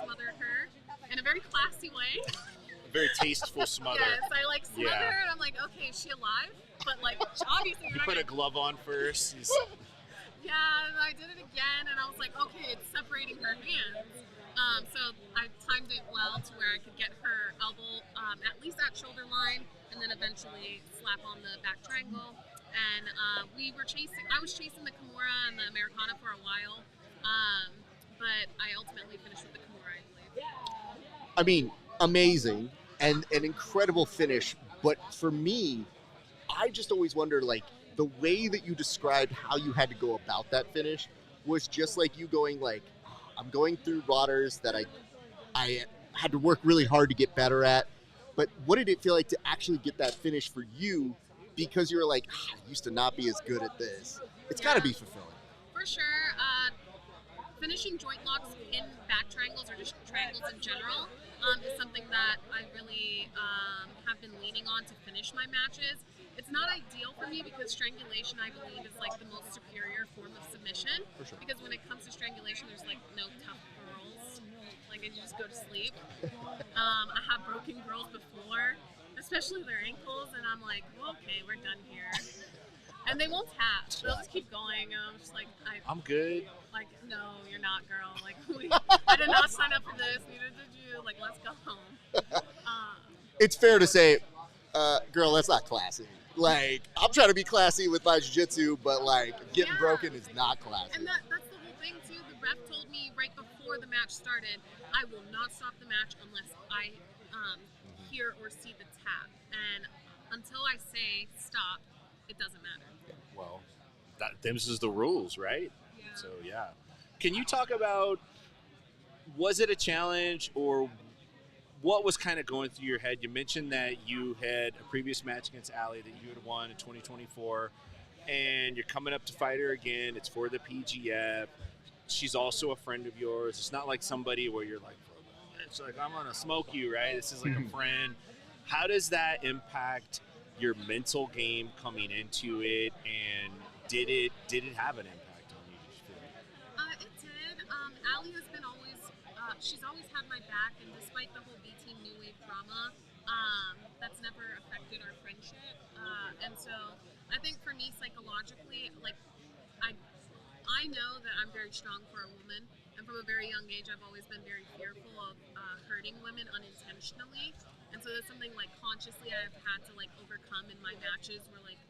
[SPEAKER 5] smother her in a very classy way.
[SPEAKER 3] Very tasteful smother.
[SPEAKER 5] Yes, I like smother her, and I'm like, okay, is she alive? But like, obviously
[SPEAKER 3] You put a glove on first.
[SPEAKER 5] Yeah, and I did it again, and I was like, okay, it's separating her hands. So I timed it well to where I could get her elbow at least at shoulder line, and then eventually slap on the back triangle. And I was chasing the Kimura and the Americana for a while, but I ultimately finished with the Kimura, I believe.
[SPEAKER 1] I mean, amazing and an incredible finish. But for me, I just always wonder, like, the way that you described how you had to go about that finish was just like you going like, I'm going through waters that I had to work really hard to get better at. But what did it feel like to actually get that finish for you? Because you're like, I used to not be as good at this. It's got to be fulfilling.
[SPEAKER 5] For sure. Finishing joint locks in back triangles or just triangles in general is something that I really have been leaning on to finish my matches. It's not ideal for me because strangulation, I believe, is like the most superior form of submission.
[SPEAKER 1] For sure.
[SPEAKER 5] Because when it comes to strangulation, there's like no tough girls. Like, you just go to sleep. I have broken girls before, especially their ankles, and I'm like, well, okay, we're done here. And they won't tap. They'll just keep going. And I'm just like,
[SPEAKER 3] I'm good.
[SPEAKER 5] Like, no, you're not, girl. Like, I did not sign up for this. Neither did you. Like, let's go home.
[SPEAKER 1] It's fair to say, girl, that's not classy. Like, I'm trying to be classy with my jiu-jitsu, but like getting broken is not classy.
[SPEAKER 5] And that's the whole thing too. The ref told me right before the match started, I will not stop the match unless I hear or see the tap. And until I say stop, it doesn't matter.
[SPEAKER 3] Well, this is the rules, right?
[SPEAKER 5] Yeah.
[SPEAKER 3] So, yeah. Can you talk about, was it a challenge or what was kind of going through your head? You mentioned that you had a previous match against Ali that you had won in 2024, and you're coming up to fight her again. It's for the PGF. She's also a friend of yours. It's not like somebody where you're like, it's like, I'm going to smoke you, right? This is like a friend. How does that impact your mental game coming into it, and did it have an impact on you? Did you feel like?
[SPEAKER 5] It did. Ali has been always, she's always had my back, and despite the whole B-Team New Wave drama, that's never affected our friendship. And so I think for me, psychologically, like, I know that I'm very strong for a woman, and from a very young age, I've always been very fearful of hurting women unintentionally. And so that's something like consciously I've had to like overcome in my matches where like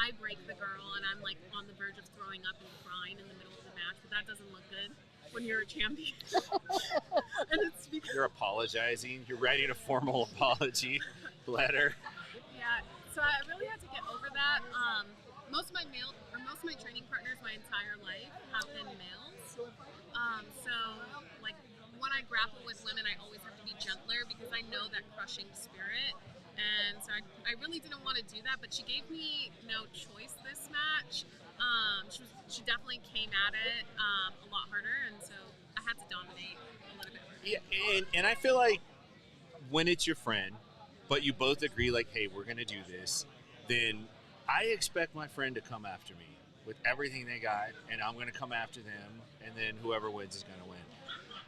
[SPEAKER 5] I break the girl and I'm like on the verge of throwing up and crying in the middle of the match, but that doesn't look good when you're a champion. And it's because
[SPEAKER 3] You're apologizing. You're writing a formal apology letter.
[SPEAKER 5] yeah, so I really had to get over that. Most of my training partners my entire life have been males. So like when I grapple with women, I always have to be gentler because I know that crushing spirit. And so I really didn't want to do that, but she gave me no choice this match. She definitely came at it a lot harder, and so I had to dominate a little bit more.
[SPEAKER 3] Yeah, and I feel like when it's your friend, but you both agree, like, hey, we're going to do this, then I expect my friend to come after me with everything they got, and I'm going to come after them, and then whoever wins is going to win.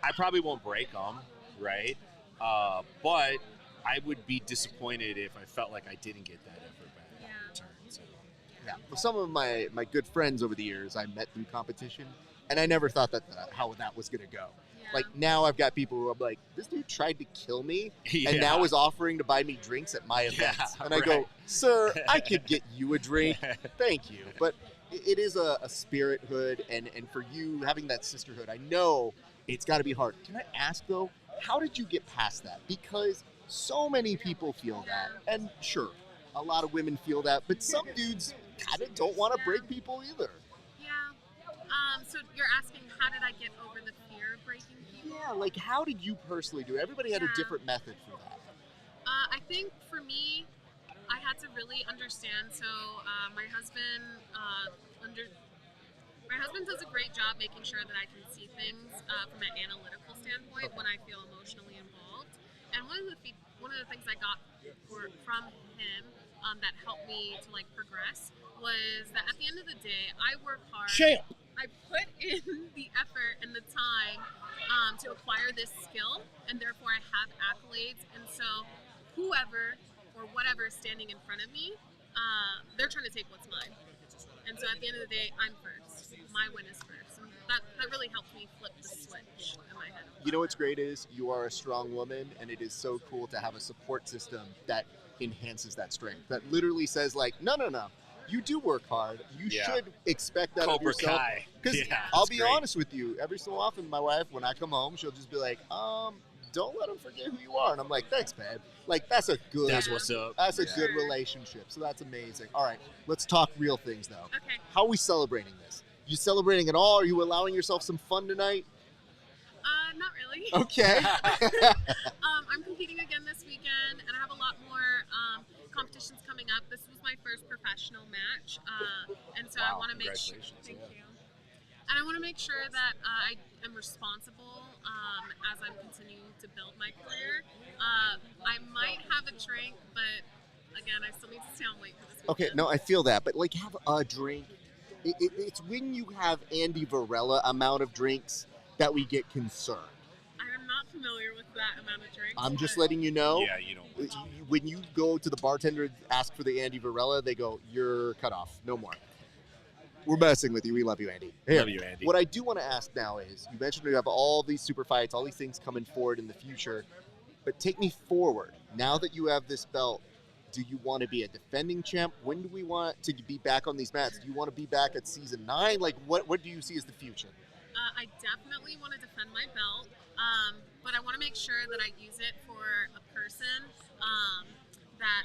[SPEAKER 3] I probably won't break them, right? But I would be disappointed if I felt like I didn't get that effort back in return. So.
[SPEAKER 1] Yeah. Well, some of my good friends over the years, I met through competition, and I never thought that how that was going to go.
[SPEAKER 5] Yeah.
[SPEAKER 1] Like, now I've got people who I'm like, this dude tried to kill me,
[SPEAKER 3] Yeah.
[SPEAKER 1] and now is offering to buy me drinks at my events. And I go, sir, I could get you a drink. Thank you. But it is a spirithood, and for you, having that sisterhood, I know it's got to be hard. Can I ask, though, how did you get past that? Because so many people feel that. And sure, a lot of women feel that, but some dudes kind of don't want to break people either.
[SPEAKER 5] Yeah. So you're asking, how did I get over the fear of breaking people?
[SPEAKER 1] Yeah, like, how did you personally do it? Everybody had a different method for that.
[SPEAKER 5] I think for me, I had to really understand. So my husband does a great job making sure that I can see things from an analytical standpoint when I feel emotionally involved. And one of the things I got from him that helped me to like progress was that at the end of the day, I work hard.
[SPEAKER 4] Champ.
[SPEAKER 5] I put in the effort and the time to acquire this skill, and therefore I have accolades. And so whoever or whatever is standing in front of me, they're trying to take what's mine. And so at the end of the day, I'm first. My win is first. And that really helped me flip the switch in my head.
[SPEAKER 1] You know what's great is you are a strong woman, and it is so cool to have a support system that enhances that strength. That literally says, like, no. You do work hard. You should expect that of
[SPEAKER 3] Cobra
[SPEAKER 1] yourself.
[SPEAKER 3] Kai.
[SPEAKER 1] Because I'll be honest with you, every so often my wife, when I come home, she'll just be like, don't let them forget who you are. And I'm like, thanks, babe. Like, that's a good,
[SPEAKER 3] That's what's up.
[SPEAKER 1] That's a good relationship. So that's amazing. All right, let's talk real things, though.
[SPEAKER 5] Okay.
[SPEAKER 1] How are we celebrating this? You celebrating at all? Are you allowing yourself some fun tonight?
[SPEAKER 5] Not really.
[SPEAKER 1] Okay.
[SPEAKER 5] I'm competing again this weekend, and I have a lot more competitions coming up. This was my first professional match, and so I want to make sure. Thank you. And I want to make sure that I am responsible as I'm continuing to build my career. I might have a drink, but again, I still need to stay on weight for this weekend.
[SPEAKER 1] Okay, no, I feel that, but like, have a drink. It's when you have Andy Varela amount of drinks that we get concerned.
[SPEAKER 5] I'm not familiar with that amount of drinks.
[SPEAKER 1] I'm just letting you know.
[SPEAKER 3] Yeah, you don't.
[SPEAKER 1] When you go to the bartender and ask for the Andy Varela, they go, you're cut off. No more. We're messing with you. We love you, Andy.
[SPEAKER 3] Love you, Andy.
[SPEAKER 1] What I do want to ask now is, you mentioned you have all these super fights, all these things coming forward in the future, but take me forward. Now that you have this belt, do you want to be a defending champ? When do we want to be back on these mats? Do you want to be back at season 9? Like, what do you see as the future?
[SPEAKER 5] I definitely want to defend my belt, but I want to make sure that I use it for a person that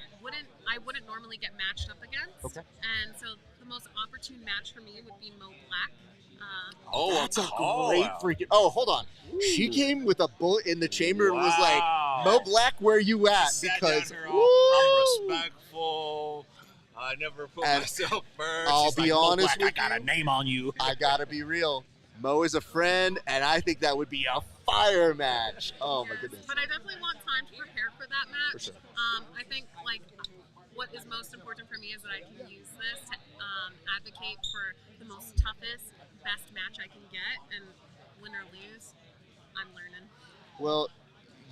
[SPEAKER 5] I wouldn't normally get matched up against.
[SPEAKER 1] Okay.
[SPEAKER 5] And so the most opportune match for me would be Mo Black.
[SPEAKER 1] That's a great freaking. Oh, hold on. Ooh. She came with a bullet in the chamber and was like, Mo Black, where you at? Because
[SPEAKER 3] I'm respectful. I never put myself first.
[SPEAKER 1] I'll
[SPEAKER 3] She's
[SPEAKER 1] be
[SPEAKER 3] like,
[SPEAKER 1] honest with
[SPEAKER 3] I got a name on you.
[SPEAKER 1] I gotta be real. Mo is a friend, and I think that would be a fire match. Oh my goodness.
[SPEAKER 5] But I definitely want time to prepare for that match.
[SPEAKER 1] For sure.
[SPEAKER 5] I think like what is most important for me is that I can use this to advocate for the most toughest, best match I can get, and win or lose, I'm learning.
[SPEAKER 1] Well,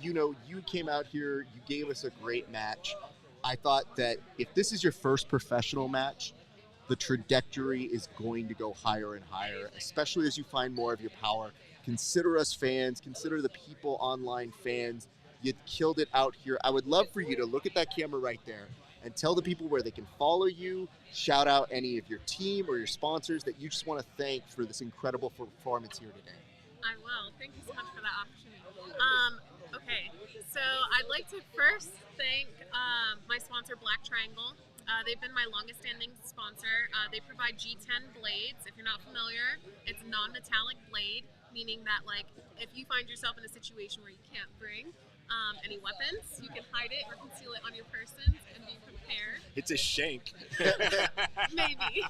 [SPEAKER 1] you came out here, you gave us a great match. I thought that if this is your first professional match, the trajectory is going to go higher and higher, especially as you find more of your power. Consider us fans, consider the people online fans. You killed it out here. I would love for you to look at that camera right there and tell the people where they can follow you, shout out any of your team or your sponsors that you just want to thank for this incredible performance here today.
[SPEAKER 5] I will. Thank you so much for that opportunity. Okay, so I'd like to first thank my sponsor, Black Triangle. They've been my longest standing sponsor. They provide G10 blades. If you're not familiar, it's a non-metallic blade, meaning that like if you find yourself in a situation where you can't bring any weapons. You can hide it or conceal it on your person and be prepared.
[SPEAKER 3] It's a shank.
[SPEAKER 5] Maybe.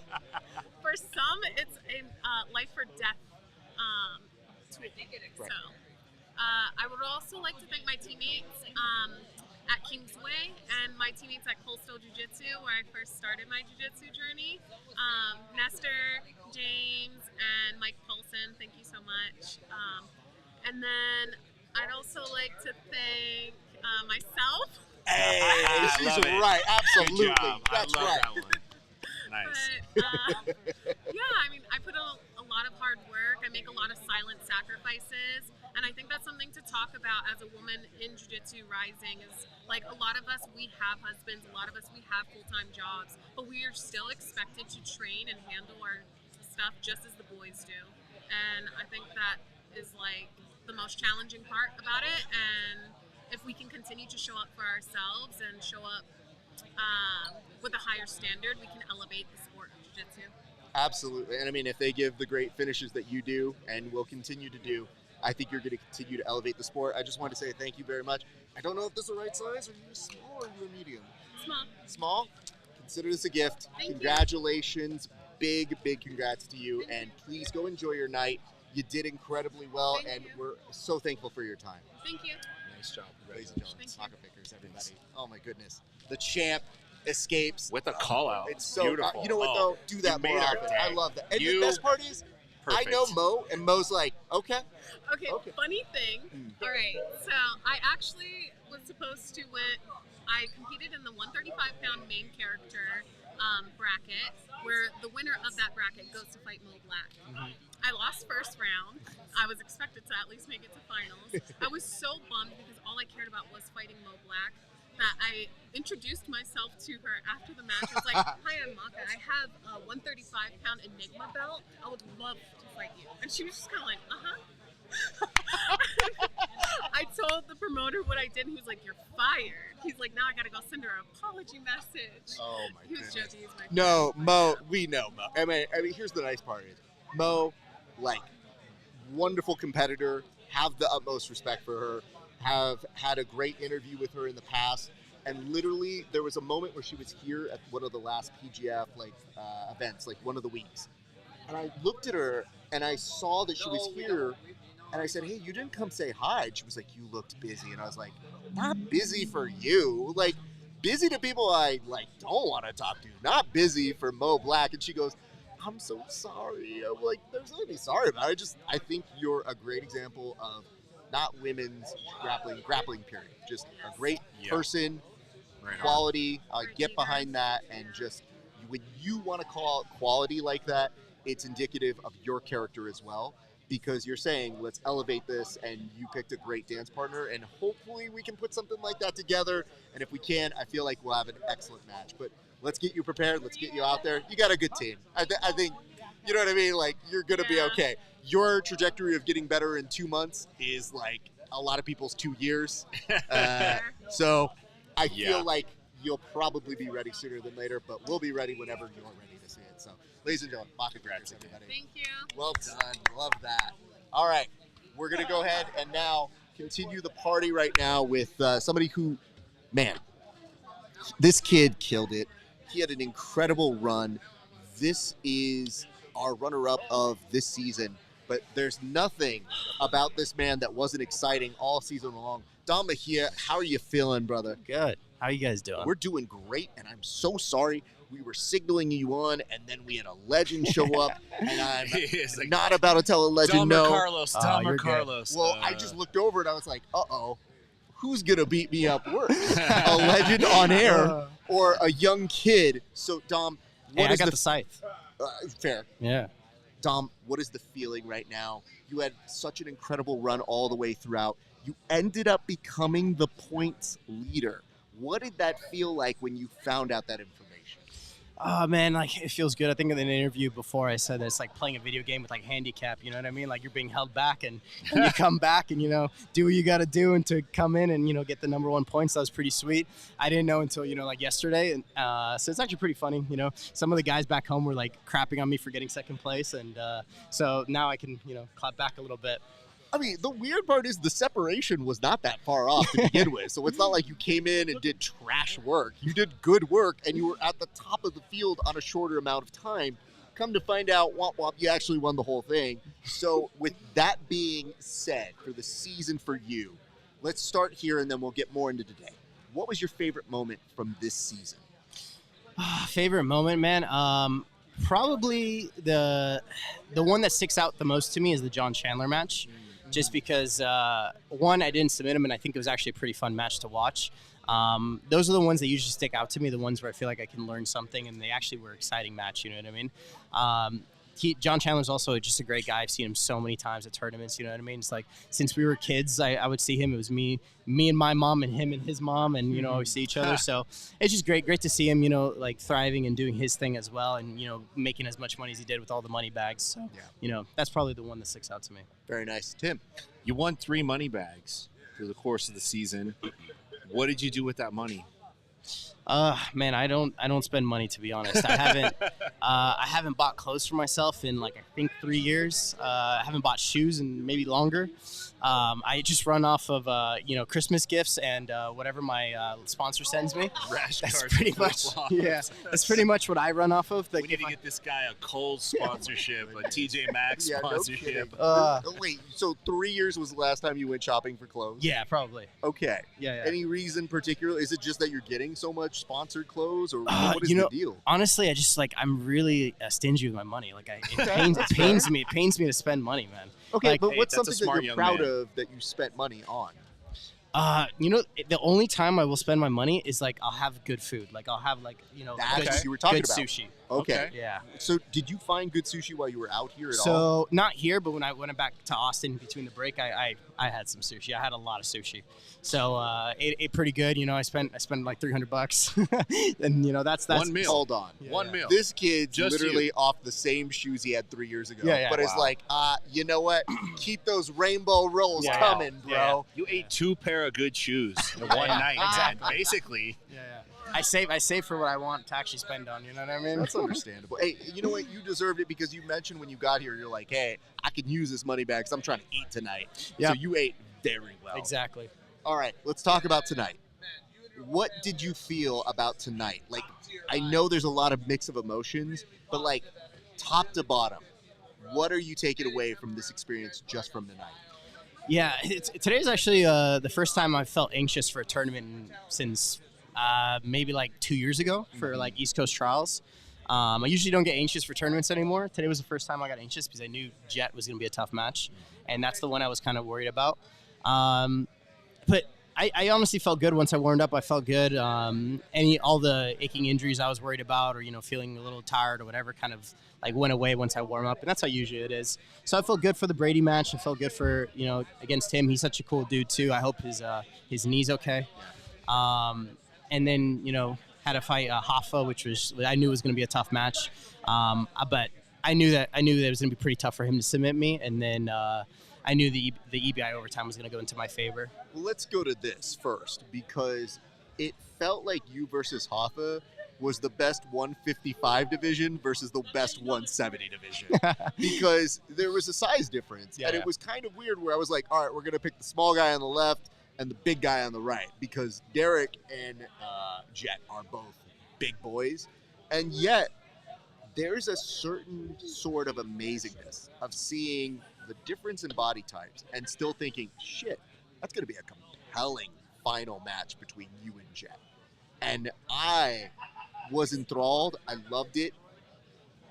[SPEAKER 5] For some, it's a life or death tool.
[SPEAKER 3] Right.
[SPEAKER 5] So, I would also like to thank my teammates at Kingsway and my teammates at Coastal Jiu-Jitsu, where I first started my jiu-jitsu journey. Nestor, James, and Mike Paulson, thank you so much. And then I'd also like to thank myself.
[SPEAKER 1] Hey, she's right. Absolutely.
[SPEAKER 3] Good job.
[SPEAKER 1] That's
[SPEAKER 3] I love
[SPEAKER 1] right.
[SPEAKER 3] that one. Nice.
[SPEAKER 5] But, yeah, I mean, I put a lot of hard work. I make a lot of silent sacrifices. And I think that's something to talk about as a woman in Jiu-Jitsu rising is, like, a lot of us, we have husbands. A lot of us, we have full-time jobs. But we are still expected to train and handle our stuff just as the boys do. And I think that is, like, the most challenging part about it. And if we can continue to show up for ourselves and show up with a higher standard, we can elevate the sport of Jiu-Jitsu.
[SPEAKER 1] Absolutely. And I mean, if they give the great finishes that you do and will continue to do, I think you're going to continue to elevate the sport. I just want to say thank you very much. I don't know if this is the right size. Are you small or are you a medium?
[SPEAKER 5] Small.
[SPEAKER 1] Small? Consider this a gift.
[SPEAKER 5] Thank you.
[SPEAKER 1] Congratulations. Big, big congrats to you. And please go enjoy your night. You did incredibly well,
[SPEAKER 5] Thank
[SPEAKER 1] and
[SPEAKER 5] you.
[SPEAKER 1] we're so thankful for your time.
[SPEAKER 5] Thank you.
[SPEAKER 3] Nice job.
[SPEAKER 1] Ladies and gentlemen,
[SPEAKER 5] Thank you.
[SPEAKER 1] Maka Vickers, everybody. Oh my goodness. The champ escapes.
[SPEAKER 3] With a call out.
[SPEAKER 1] It's so
[SPEAKER 3] beautiful.
[SPEAKER 1] you know what though? Do that
[SPEAKER 3] you
[SPEAKER 1] more
[SPEAKER 3] made our
[SPEAKER 1] often.
[SPEAKER 3] day.
[SPEAKER 1] I love that. And
[SPEAKER 3] You-
[SPEAKER 1] the best part is,
[SPEAKER 3] Perfect.
[SPEAKER 1] I know Mo, and Mo's like, okay.
[SPEAKER 5] Okay, funny thing. All right, so I actually was supposed to win. I competed in the 135-pound main character bracket, where the winner of that bracket goes to fight Mo Black. I lost first round. I was expected to at least make it to finals. I was so bummed because all I cared about was fighting Mo Black that I introduced myself to her after the match. I was like, "Hi, I'm Maka. I have a 135-pound Enigma belt. I would love to fight you." And she was just kind of like, I told the promoter what I did, and he was like, "You're fired." He's like, "Now I gotta go send her an apology message."
[SPEAKER 1] Oh my
[SPEAKER 5] He was
[SPEAKER 1] goodness.
[SPEAKER 5] joking. He's my
[SPEAKER 1] No,
[SPEAKER 5] friend.
[SPEAKER 1] Mo, we know Mo. I mean, here's the nice part is, Mo, like, wonderful competitor, have the utmost respect for her, have had a great interview with her in the past, and literally there was a moment where she was here at one of the last PGF, events, like one of the weeks, and I looked at her, and I saw that she was here, and I said, "Hey, you didn't come say hi." And she was like, "You looked busy," and I was like, "Not busy for you, like, busy to people I, like, don't want to talk to, not busy for Mo Black." And she goes, "I'm so sorry." I'm like, "There's nothing to be sorry about. I think you're a great example of not women's grappling period. Just a great
[SPEAKER 3] Yeah.
[SPEAKER 1] person,
[SPEAKER 3] Right on.
[SPEAKER 1] quality. Get behind that, and just when you want to call it quality like that, it's indicative of your character as well. Because you're saying, let's elevate this, and you picked a great dance partner, and hopefully we can put something like that together. And if we can, I feel like we'll have an excellent match. But let's get you prepared. Let's get you out there. You got a good team. I think, you know what I mean? Like, you're going to be
[SPEAKER 5] Yeah.
[SPEAKER 1] okay. Your trajectory of getting better in 2 months is like a lot of people's 2 years. So I
[SPEAKER 3] Yeah.
[SPEAKER 1] feel like you'll probably be ready sooner than later, but we'll be ready whenever you're ready to see it. So, ladies and gentlemen, Maka Vickers, everybody.
[SPEAKER 5] Thank you.
[SPEAKER 1] Well done. Love that. All right. We're going to go ahead and now continue the party right now with somebody who, man, this kid killed it. He had an incredible run. This is our runner-up of this season, but there's nothing about this man that wasn't exciting all season long. Dom Mejia, how are you feeling, brother?
[SPEAKER 6] Good. How you guys doing?
[SPEAKER 1] We're doing great, and I'm so sorry. We were signaling you on, and then we had a legend show up, and I'm
[SPEAKER 3] It's like,
[SPEAKER 1] not about to tell a legend
[SPEAKER 3] Dahmer
[SPEAKER 1] no.
[SPEAKER 3] Carlos.
[SPEAKER 6] Oh,
[SPEAKER 3] Dahmer
[SPEAKER 6] you're good.
[SPEAKER 3] Carlos.
[SPEAKER 1] Well, I just looked over and I was like, uh-oh, who's going to beat me up worse? A legend on air or a young kid? So, Dom,
[SPEAKER 6] Hey,
[SPEAKER 1] what
[SPEAKER 6] I
[SPEAKER 1] is
[SPEAKER 6] got
[SPEAKER 1] the
[SPEAKER 6] the scythe.
[SPEAKER 1] fair?
[SPEAKER 6] Yeah.
[SPEAKER 1] Dom, what is the feeling right now? You had such an incredible run all the way throughout. You ended up becoming the points leader. What did that feel like when you found out that information?
[SPEAKER 6] Oh man, like it feels good. I think in an interview before I said that it's like playing a video game with like handicap. You know what I mean? Like you're being held back, and you come back, and do what you got to do, and to come in and get the number 1 points. That was pretty sweet. I didn't know until like yesterday, and so it's actually pretty funny. Some of the guys back home were like crapping on me for getting second place, and so now I can clap back a little bit.
[SPEAKER 1] I mean, the weird part is the separation was not that far off to begin with. So it's not like you came in and did trash work. You did good work, and you were at the top of the field on a shorter amount of time. Come to find out, womp womp, you actually won the whole thing. So with that being said, for the season for you, let's start here and then we'll get more into today. What was your favorite moment from this season?
[SPEAKER 6] Favorite moment, man? Probably the one that sticks out the most to me is the John Chandler match. Just because, one, I didn't submit him, and I think it was actually a pretty fun match to watch. Those are the ones that usually stick out to me, the ones where I feel like I can learn something, and they actually were exciting match, you know what I mean? John Chandler's also just a great guy. I've seen him so many times at tournaments, you know what I mean? It's like, since we were kids, I would see him. It was me and my mom, and him and his mom, and, you know, we see each other. So it's just great to see him, you know, like thriving and doing his thing as well, and, you know, making as much money as he did with all the money bags. So, you know, that's probably the one that sticks out to me.
[SPEAKER 1] Very nice. Tim?
[SPEAKER 3] You won 3 money bags through the course of the season. What did you do with that money?
[SPEAKER 6] Man, I don't spend money, to be honest. I haven't bought clothes for myself in, like, I think 3 years. I haven't bought shoes in maybe longer. I just run off of you know, Christmas gifts and whatever my sponsor sends me.
[SPEAKER 3] Rash
[SPEAKER 6] That's
[SPEAKER 3] cards,
[SPEAKER 6] pretty much that's pretty much what I run off of.
[SPEAKER 3] We need to get this guy a Kohl's sponsorship, a TJ Maxx
[SPEAKER 1] Yeah, no
[SPEAKER 3] sponsorship.
[SPEAKER 1] kidding. Wait, so 3 years was the last time you went shopping for clothes?
[SPEAKER 6] Yeah, probably.
[SPEAKER 1] Okay.
[SPEAKER 6] Yeah.
[SPEAKER 1] Any reason particular? Is it just that you're getting so much sponsored clothes, or what is
[SPEAKER 6] you know,
[SPEAKER 1] the deal?
[SPEAKER 6] Honestly, I just, like, I'm really stingy with my money. Like, it pains me to spend money, man.
[SPEAKER 1] Okay,
[SPEAKER 6] like,
[SPEAKER 1] but what's
[SPEAKER 3] that's a
[SPEAKER 1] something that
[SPEAKER 3] smart
[SPEAKER 1] you're
[SPEAKER 3] young
[SPEAKER 1] proud
[SPEAKER 3] man.
[SPEAKER 1] of that you spent money on?
[SPEAKER 6] You know, the only time I will spend my money is, like, I'll have good food. Like, I'll have, like, you know,
[SPEAKER 1] That's
[SPEAKER 6] good,
[SPEAKER 1] what you were talking
[SPEAKER 6] good
[SPEAKER 1] about.
[SPEAKER 6] sushi.
[SPEAKER 1] Okay.
[SPEAKER 6] Yeah.
[SPEAKER 1] So did you find good sushi while you were out here at all?
[SPEAKER 6] So not here, but when I went back to Austin between the break, I had some sushi. I had a lot of sushi. So it ate pretty good. You know, I spent like $300, and, you know, that's
[SPEAKER 3] One meal.
[SPEAKER 1] Hold on.
[SPEAKER 3] One meal.
[SPEAKER 1] This kid's
[SPEAKER 3] Just
[SPEAKER 1] literally
[SPEAKER 3] you.
[SPEAKER 1] off the same shoes he had 3 years ago.
[SPEAKER 6] Yeah,
[SPEAKER 1] but it's
[SPEAKER 3] wow.
[SPEAKER 1] like, you know what? Keep those rainbow rolls
[SPEAKER 6] Yeah,
[SPEAKER 1] coming, bro.
[SPEAKER 3] Yeah. You ate 2 pair of good shoes in one night, man. Basically.
[SPEAKER 6] Yeah. I save for what I want to actually spend on. You know what I mean?
[SPEAKER 1] That's understandable. Hey, you know what? You deserved it because you mentioned when you got here, you're like, hey, I can use this money back because I'm trying to eat tonight.
[SPEAKER 6] Yeah.
[SPEAKER 1] So you ate very well.
[SPEAKER 6] Exactly.
[SPEAKER 1] All right, let's talk about tonight. What did you feel about tonight? Like, I know there's a lot of mix of emotions, but, like, top to bottom, what are you taking away from this experience just from tonight?
[SPEAKER 6] Yeah, today's actually the first time I've felt anxious for a tournament since maybe like 2 years ago for like East Coast trials. I usually don't get anxious for tournaments anymore. Today was the first time I got anxious because I knew Jett was going to be a tough match, and that's the one I was kind of worried about. But I honestly felt good once I warmed up. I felt good. All the aching injuries I was worried about, or, you know, feeling a little tired or whatever, kind of like went away once I warm up, and that's how usually it is. So I felt good for the Brady match. I felt good for, you know, against him. He's such a cool dude too. I hope his knee's okay. And then, you know, had to fight Hoffa, which I knew was going to be a tough match. But I knew that it was going to be pretty tough for him to submit me, and then I knew the EBI overtime was going to go into my favor.
[SPEAKER 1] Well, let's go to this first, because it felt like you versus Hoffa was the best 155 division versus the best 170 division. Because there was a size difference.
[SPEAKER 6] Yeah,
[SPEAKER 1] and it was kind of weird where I was like, all right, we're going to pick the small guy on the left and the big guy on the right, because Derek and Jett are both big boys. And yet, there's a certain sort of amazingness of seeing the difference in body types and still thinking, shit, that's going to be a compelling final match between you and Jett. And I was enthralled. I loved it.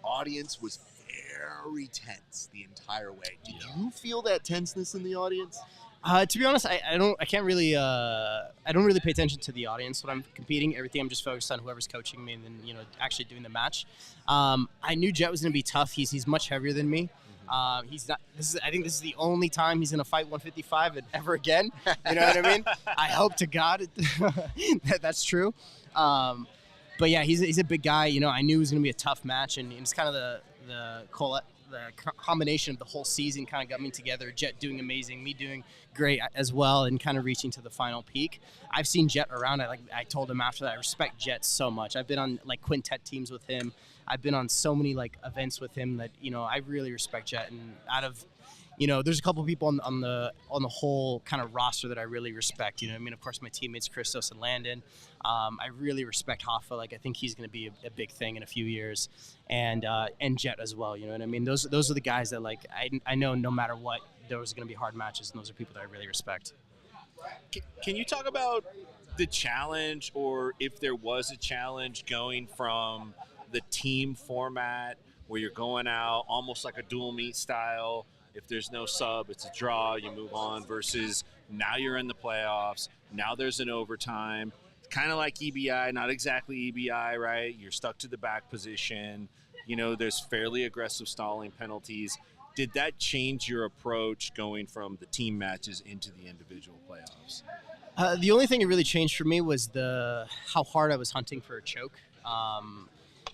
[SPEAKER 1] Audience was very tense the entire way. Did you feel that tenseness in the audience?
[SPEAKER 6] To be honest, I don't really pay attention to the audience when I'm competing. Everything, I'm just focused on whoever's coaching me and then, you know, actually doing the match. I knew Jett was going to be tough. He's much heavier than me. He's not. I think this is the only time he's going to fight 155 ever again. You know what I mean? I hope to God that's true. But yeah, he's a big guy. You know, I knew it was going to be a tough match, and it's kind of the combination of the whole season kind of got me together. Jett doing amazing, me doing great as well, and kind of reaching to the final peak. I've seen Jett around. I told him after that, I respect Jett so much. I've been on like quintet teams with him. I've been on so many like events with him that, you know, I really respect Jett. And out of there's a couple people on the whole kind of roster that I really respect. You know what I mean? Of course, my teammates Christos and Landon. I really respect Hoffa. Like, I think he's going to be a big thing in a few years, and Jett as well. You know what I mean? Those are the guys that, like, I know no matter what, those are going to be hard matches, and those are people that I really respect.
[SPEAKER 3] Can you talk about the challenge, or if there was a challenge, going from the team format where you're going out almost like a dual meet style? If there's no sub, it's a draw, you move on, versus now you're in the playoffs, now there's an overtime. Kind of like EBI, not exactly EBI, right? You're stuck to the back position. There's fairly aggressive stalling penalties. Did that change your approach going from the team matches into the individual playoffs?
[SPEAKER 6] The only thing that really changed for me was how hard I was hunting for a choke.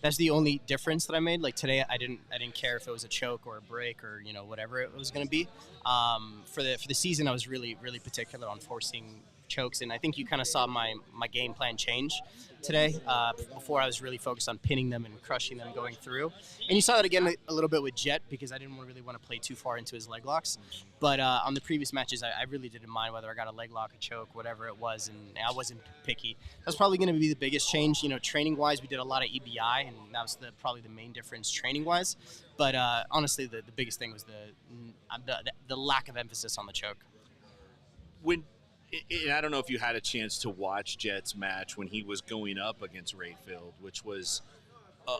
[SPEAKER 6] That's the only difference that I made. Like today, I didn't care if it was a choke or a break or whatever it was going to be. For the season, I was really particular on forcing chokes, and I think you kind of saw my game plan change today. Before, I was really focused on pinning them and crushing them going through, and you saw that again a little bit with Jett, because I didn't really want to play too far into his leg locks. But on the previous matches, I really didn't mind whether I got a leg lock, a choke, whatever it was, and I wasn't picky. That's probably going to be the biggest change. Training wise, we did a lot of EBI, and that was probably the main difference training wise. But honestly, the biggest thing was the lack of emphasis on the choke.
[SPEAKER 3] And I don't know if you had a chance to watch Jett's match when he was going up against Raphael, which was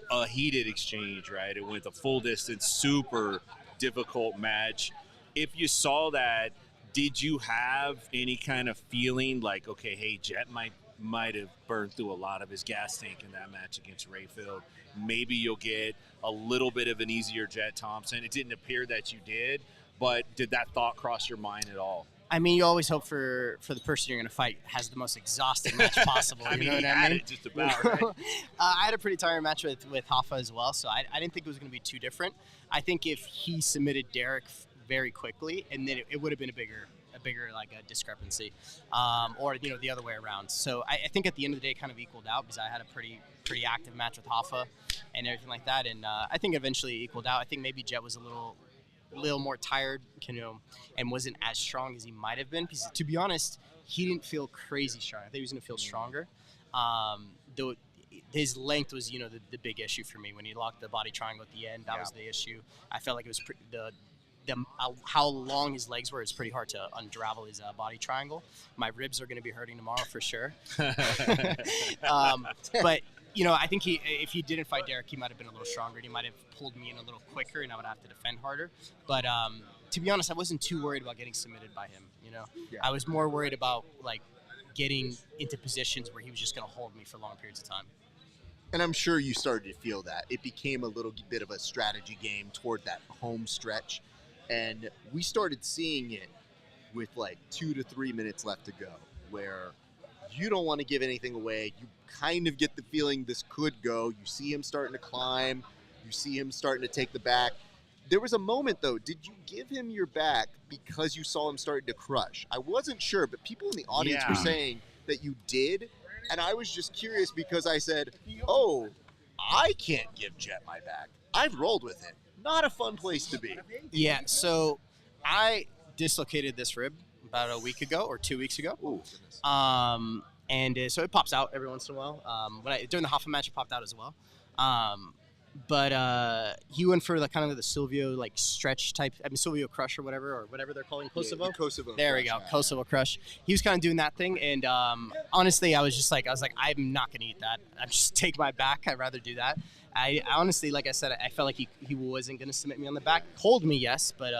[SPEAKER 3] a heated exchange, right? It went the full distance, super difficult match. If you saw that, did you have any kind of feeling like, okay, hey, Jett might have burned through a lot of his gas tank in that match against Raphael? Maybe you'll get a little bit of an easier Jett Thompson. It didn't appear that you did, but did that thought cross your mind at all?
[SPEAKER 6] I mean, you always hope for the person you're going to fight has the most exhausting match possible.
[SPEAKER 3] I mean,
[SPEAKER 6] you know what
[SPEAKER 3] I mean?
[SPEAKER 6] It
[SPEAKER 3] just about, right?
[SPEAKER 6] I had a pretty tiring match with Hoffa as well, so I didn't think it was going to be too different. I think if he submitted Derek very quickly, and then it would have been a bigger like a discrepancy, or the other way around. So I think at the end of the day, it kind of equaled out, because I had a pretty active match with Hoffa and everything like that, and I think eventually it equaled out. I think maybe Jett was a little more tired, and wasn't as strong as he might have been. Because to be honest, he didn't feel crazy strong. I think he was going to feel stronger. Though his length was, the big issue for me when he locked the body triangle at the end. That was the issue. I felt like it was how long his legs were. It's pretty hard to unravel his body triangle. My ribs are going to be hurting tomorrow for sure. But I think if he didn't fight Derek, he might have been a little stronger. And he might have pulled me in a little quicker, and I would have to defend harder. But to be honest, I wasn't too worried about getting submitted by him. I was more worried about like getting into positions where he was just going to hold me for long periods of time.
[SPEAKER 1] And I'm sure you started to feel that. It became a little bit of a strategy game toward that home stretch. And we started seeing it with like 2 to 3 minutes left to go, where you don't want to give anything away. You kind of get the feeling this could go. You see him starting to climb. You see him starting to take the back. There was a moment, though. Did you give him your back because you saw him starting to crush? I wasn't sure, but people in the audience were saying that you did. And I was just curious because I said, oh, I can't give Jett my back. I've rolled with it. Not a fun place to be.
[SPEAKER 6] Yeah, so I dislocated this rib about a week ago or 2 weeks ago.
[SPEAKER 1] Ooh,
[SPEAKER 6] goodness. So it pops out every once in a while. During the Hoffa match, it popped out as well. But he went for the Silvio stretch type. Silvio crush or whatever they're calling Kosovo.
[SPEAKER 1] Yeah, the Kosovo.
[SPEAKER 6] There we go, yeah. Kosovo crush. He was kind of doing that thing, and honestly, I was like, I'm not gonna eat that. I just take my back. I'd rather do that. I honestly, like I said, I felt like he wasn't gonna submit me on the back. Hold me, yes, but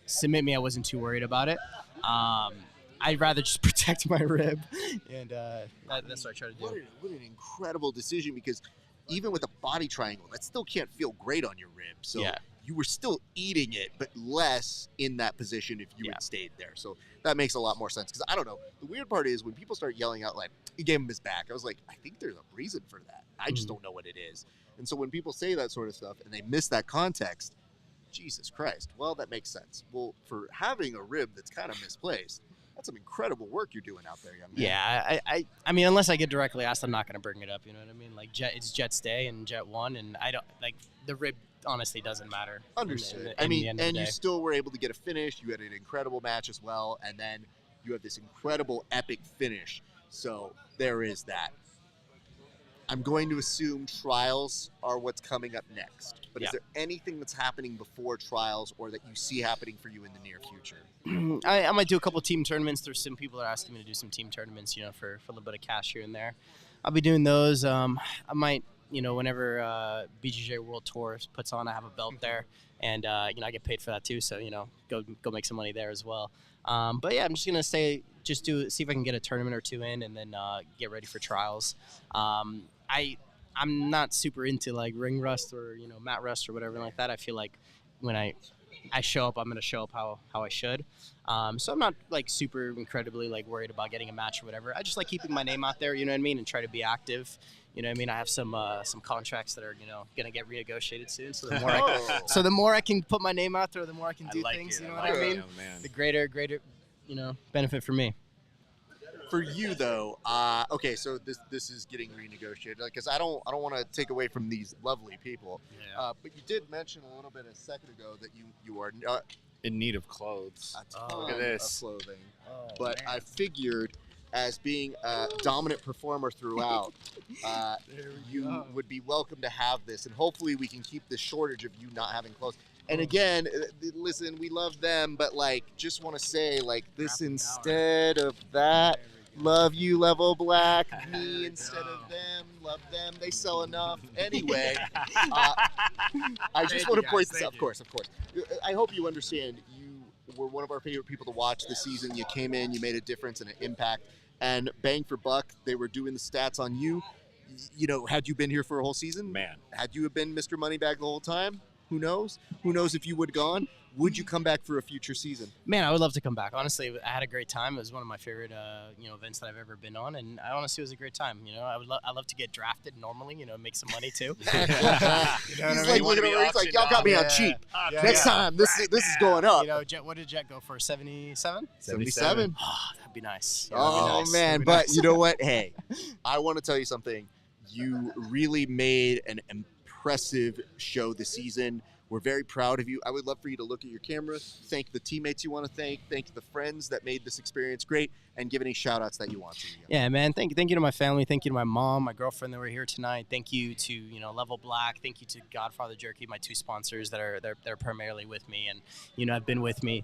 [SPEAKER 6] submit me, I wasn't too worried about it. I'd rather just protect my rib, and that's what I try to do.
[SPEAKER 1] What an incredible decision, because even with a body triangle, that still can't feel great on your rib. So you were still eating it, but less in that position if you had stayed there. So that makes a lot more sense. Because I don't know, the weird part is when people start yelling out like, he gave him his back, I was like, I think there's a reason for that. I just don't know what it is. And so when people say that sort of stuff and they miss that context, Jesus Christ, well, that makes sense. Well, for having a rib that's kind of misplaced, that's some incredible work you're doing out there, young man.
[SPEAKER 6] Yeah, I mean, unless I get directly asked, I'm not going to bring it up. You know what I mean? Like, it's Jett's day, and Jett won, and I don't like the rib. honestly doesn't matter.
[SPEAKER 1] Understood.
[SPEAKER 6] In the end of the
[SPEAKER 1] and you
[SPEAKER 6] day.
[SPEAKER 1] still were able to get a finish. You had an incredible match as well, and then you have this incredible epic finish. So there is that. I'm going to assume trials are what's coming up next. But is there anything that's happening before trials or that you see happening for you in the near future?
[SPEAKER 6] I might do a couple team tournaments. There's some people that are asking me to do some team tournaments, for a little bit of cash here and there. I'll be doing those. I might, whenever BJJ World Tour puts on, I have a belt there, and I get paid for that too. So go make some money there as well. But yeah, I'm just gonna see if I can get a tournament or two in, and then get ready for trials. I'm not super into like ring rust or mat rust or whatever like that. I feel like when I show up, I'm gonna show up how I should. So I'm not like super incredibly like worried about getting a match or whatever. I just like keeping my name out there, and try to be active. I have some contracts that are gonna get renegotiated soon. So the more I can put my name out there, the more I can do things. You know what I mean? The greater benefit for me.
[SPEAKER 1] For you though, okay, so this is getting renegotiated because I don't want to take away from these lovely people.
[SPEAKER 6] Yeah.
[SPEAKER 1] But you did mention a little bit a second ago that you are
[SPEAKER 3] in need of clothes.
[SPEAKER 1] Look
[SPEAKER 3] at this.
[SPEAKER 1] Of clothing. But I figured, as being a dominant performer throughout, you would be welcome to have this, and hopefully we can keep this shortage of you not having clothes. And again, listen, we love them, but just want to say, this instead of that. Love you, Level Black. Me instead of them. Love them. They sell enough. Anyway, I just want to point this out. Of course. I hope you understand. You were one of our favorite people to watch this season. You came in, you made a difference and an impact. And bang for buck, they were doing the stats on you. Had you been here for a whole season?
[SPEAKER 3] Man.
[SPEAKER 1] Had you have been Mr. Moneybag the whole time? Who knows? Who knows if you would have gone? Would you come back for a future season?
[SPEAKER 6] Man, I would love to come back. Honestly, I had a great time. It was one of my favorite, events that I've ever been on, and I honestly it was a great time. I love to get drafted normally. Make some money too.
[SPEAKER 1] He's like looking over. He's like, y'all got me on cheap. Next time, this is going up.
[SPEAKER 6] Jet. What did Jet go for? 77.
[SPEAKER 1] 77.
[SPEAKER 6] Oh, that'd be nice.
[SPEAKER 1] Man, but you know what? Hey, I want to tell you something. You really made an impressive show this season. We're very proud of you. I would love for you to look at your camera, thank the teammates you want to thank the friends that made this experience great, and give any shout-outs that you want to.
[SPEAKER 6] Yeah, man. Thank you to my family. Thank you to my mom, my girlfriend that were here tonight. Thank you to Level Black. Thank you to Godfather Jerky, my two sponsors that are primarily with me and have been with me.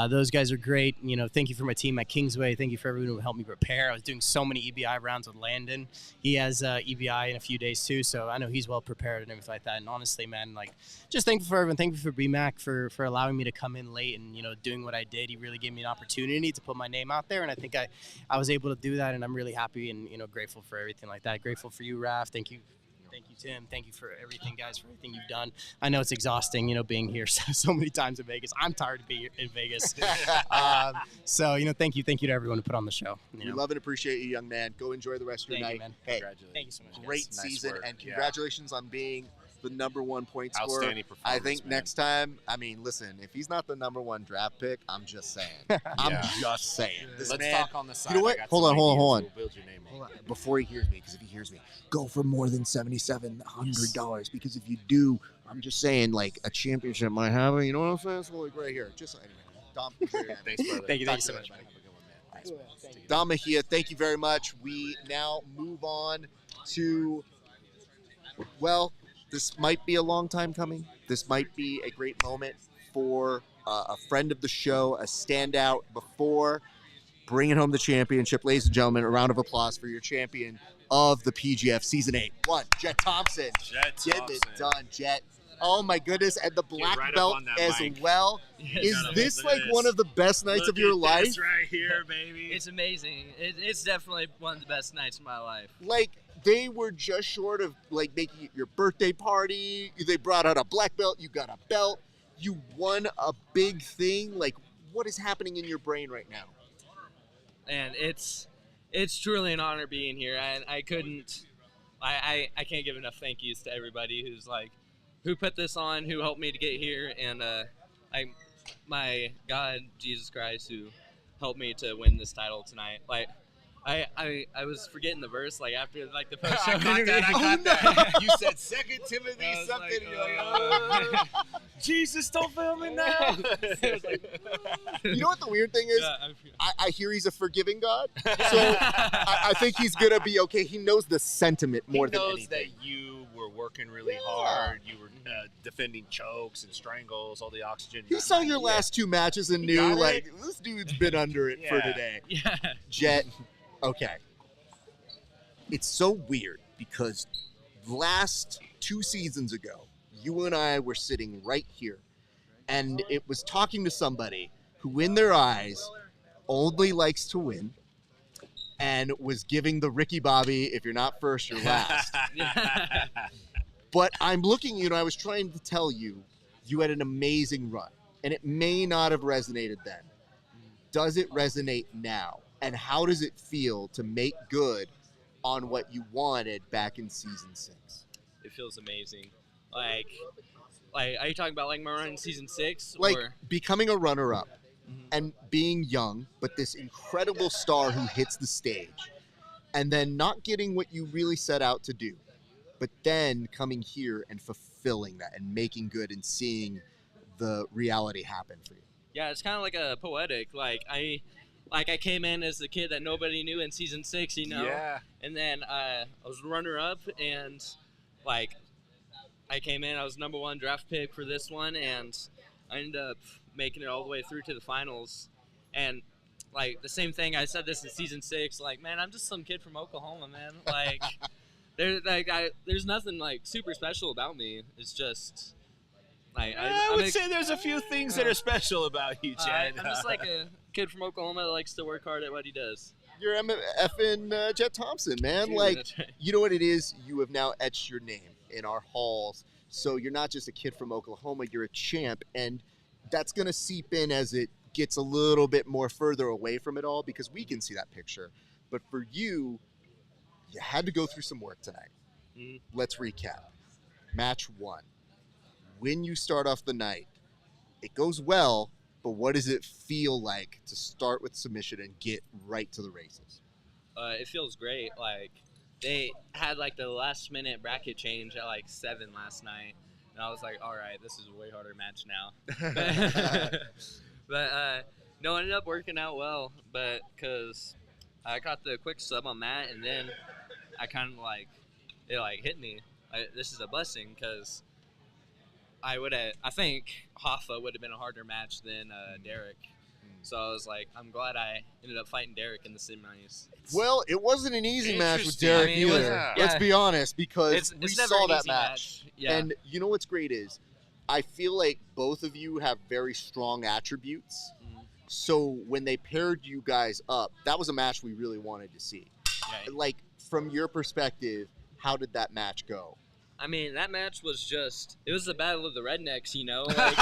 [SPEAKER 6] Those guys are great. Thank you for my team at Kingsway. Thank you for everyone who helped me prepare. I was doing so many EBI rounds with Landon. He has EBI in a few days too, so I know he's well prepared and everything like that. And honestly, man, just thankful for everyone. Thank you for BMAC for allowing me to come in late and doing what I did. He really gave me an opportunity to put my name out there, and I think I was able to do that, and I'm really happy and grateful for everything like that. Grateful for you, Raph. Thank you, Tim. Thank you for everything, guys, for everything you've done. I know it's exhausting, being here so many times in Vegas. I'm tired of being in Vegas. So, thank you to everyone who put on the show.
[SPEAKER 1] We love and appreciate you, young man. Go enjoy the rest of your night.
[SPEAKER 6] You, man.
[SPEAKER 1] Hey,
[SPEAKER 6] thank you so much.
[SPEAKER 1] Great season, and congratulations on being the #1 point scorer.
[SPEAKER 3] Outstanding performance.
[SPEAKER 1] I think next time, listen, if he's not the #1 draft pick, I'm just saying. Just saying. This
[SPEAKER 3] Let's
[SPEAKER 1] man,
[SPEAKER 3] talk on the side.
[SPEAKER 1] You know what? Hold on.
[SPEAKER 3] We'll build your name
[SPEAKER 1] Hold on. Before he hears me, because if he hears me, go for more than $7,700. Because if you do, I'm just saying, a championship might have it. You know what I'm saying? So, right here. Just anyway. Dom,
[SPEAKER 3] Thanks, brother.
[SPEAKER 6] Thank you so much, man.
[SPEAKER 3] Have a good one, man.
[SPEAKER 1] Dom Mejia, thank you very much. We now move on to, this might be a long time coming. This might be a great moment for a friend of the show, a standout before bringing home the championship. Ladies and gentlemen, a round of applause for your champion of the PGF Season 8. Jett Thompson. Get it done, Jett. Oh my goodness, and the black belt as well. Is this one of the best nights of your life?
[SPEAKER 7] This right here, baby. It's amazing. It's definitely one of the best nights of my life.
[SPEAKER 1] They were just short of making it your birthday party. They brought out a black belt. You got a belt. You won a big thing. What is happening in your brain right now?
[SPEAKER 7] And it's truly an honor being here. And I can't give enough thank yous to everybody who put this on, who helped me to get here, and my God, Jesus Christ, who helped me to win this title tonight. I was forgetting the verse like after like the post show
[SPEAKER 3] I got that. I got that. You said 2 Timothy
[SPEAKER 7] I was
[SPEAKER 3] something.
[SPEAKER 7] like,
[SPEAKER 3] and you're like, Jesus, don't film me now.
[SPEAKER 1] You know what the weird thing is?
[SPEAKER 7] Yeah,
[SPEAKER 1] I hear he's a forgiving God, so I think he's gonna be okay. He knows the sentiment more than anything.
[SPEAKER 3] He knows that you were working really hard. You were defending chokes and strangles, all the oxygen.
[SPEAKER 1] He saw your last 2 matches and knew,
[SPEAKER 3] got
[SPEAKER 1] like, this dude's been under it for
[SPEAKER 3] Yeah.
[SPEAKER 1] today.
[SPEAKER 7] yeah.
[SPEAKER 1] Jett, okay. It's so weird because last 2 seasons ago, you and I were sitting right here, and it was talking to somebody who, in their eyes, only likes to win, and was giving the Ricky Bobby, if you're not first, you're last. But I'm looking at you, and I was trying to tell you, you had an amazing run, and it may not have resonated then. Does it resonate now? And how does it feel to make good on what you wanted back in season 6?
[SPEAKER 7] It feels amazing. Like, are you talking about like my run in season 6?
[SPEAKER 1] Like
[SPEAKER 7] or?
[SPEAKER 1] becoming a runner-up and being young, but this incredible star who hits the stage, and then not getting what you really set out to do, but then coming here and fulfilling that and making good and seeing the reality happen for you.
[SPEAKER 7] Yeah, it's kind of like a poetic. Like I came in as the kid that nobody knew in season 6, you know.
[SPEAKER 3] Yeah.
[SPEAKER 7] And then I was runner up, and like I came in, I was number 1 draft pick for this one, and I ended up making it all the way through to the finals. And like the same thing, I said this in season 6. Like, man, I'm just some kid from Oklahoma, man. Like, there's nothing like super special about me. It's just.
[SPEAKER 3] I would say there's a few things that are special about you, Jett.
[SPEAKER 7] I'm just like a kid from Oklahoma that likes to work hard at what he does.
[SPEAKER 1] You're effing Jett Thompson, man.
[SPEAKER 7] Dude,
[SPEAKER 1] like,
[SPEAKER 7] that's right.
[SPEAKER 1] you know what it is? You have now etched your name in our halls. So you're not just a kid from Oklahoma, you're a champ. And that's going to seep in as it gets a little bit more further away from it all, because we can see that picture. But for you, you had to go through some work tonight.
[SPEAKER 7] Mhm.
[SPEAKER 1] Let's recap. Match 1. When you start off the night, it goes well, but what does it feel like to start with submission and get right to the races?
[SPEAKER 7] It feels great. Like, they had like the last minute bracket change at like 7 last night, and I was like, all right, this is a way harder match now. But no, it ended up working out well, but because I got the quick sub on Matt, and then I kind of like, it like hit me. This is a blessing, because I think Hoffa would have been a harder match than Derek. So I was like, I'm glad I ended up fighting Derek in the semis.
[SPEAKER 1] Well, it wasn't an easy match with
[SPEAKER 3] Interesting.
[SPEAKER 1] Derek
[SPEAKER 7] I mean, it was-
[SPEAKER 1] either.
[SPEAKER 7] yeah.
[SPEAKER 1] Let's be honest, because
[SPEAKER 7] It's
[SPEAKER 1] we
[SPEAKER 7] never
[SPEAKER 1] saw
[SPEAKER 7] an
[SPEAKER 1] that
[SPEAKER 7] easy
[SPEAKER 1] match.
[SPEAKER 7] Yeah.
[SPEAKER 1] And you know what's great is, I feel like both of you have very strong attributes.
[SPEAKER 7] Mhm.
[SPEAKER 1] So when they paired you guys up, that was a match we really wanted to see.
[SPEAKER 7] Yeah.
[SPEAKER 1] Like, from your perspective, how did that match go?
[SPEAKER 7] I mean, that match was just, it was the battle of the rednecks, you know? Like,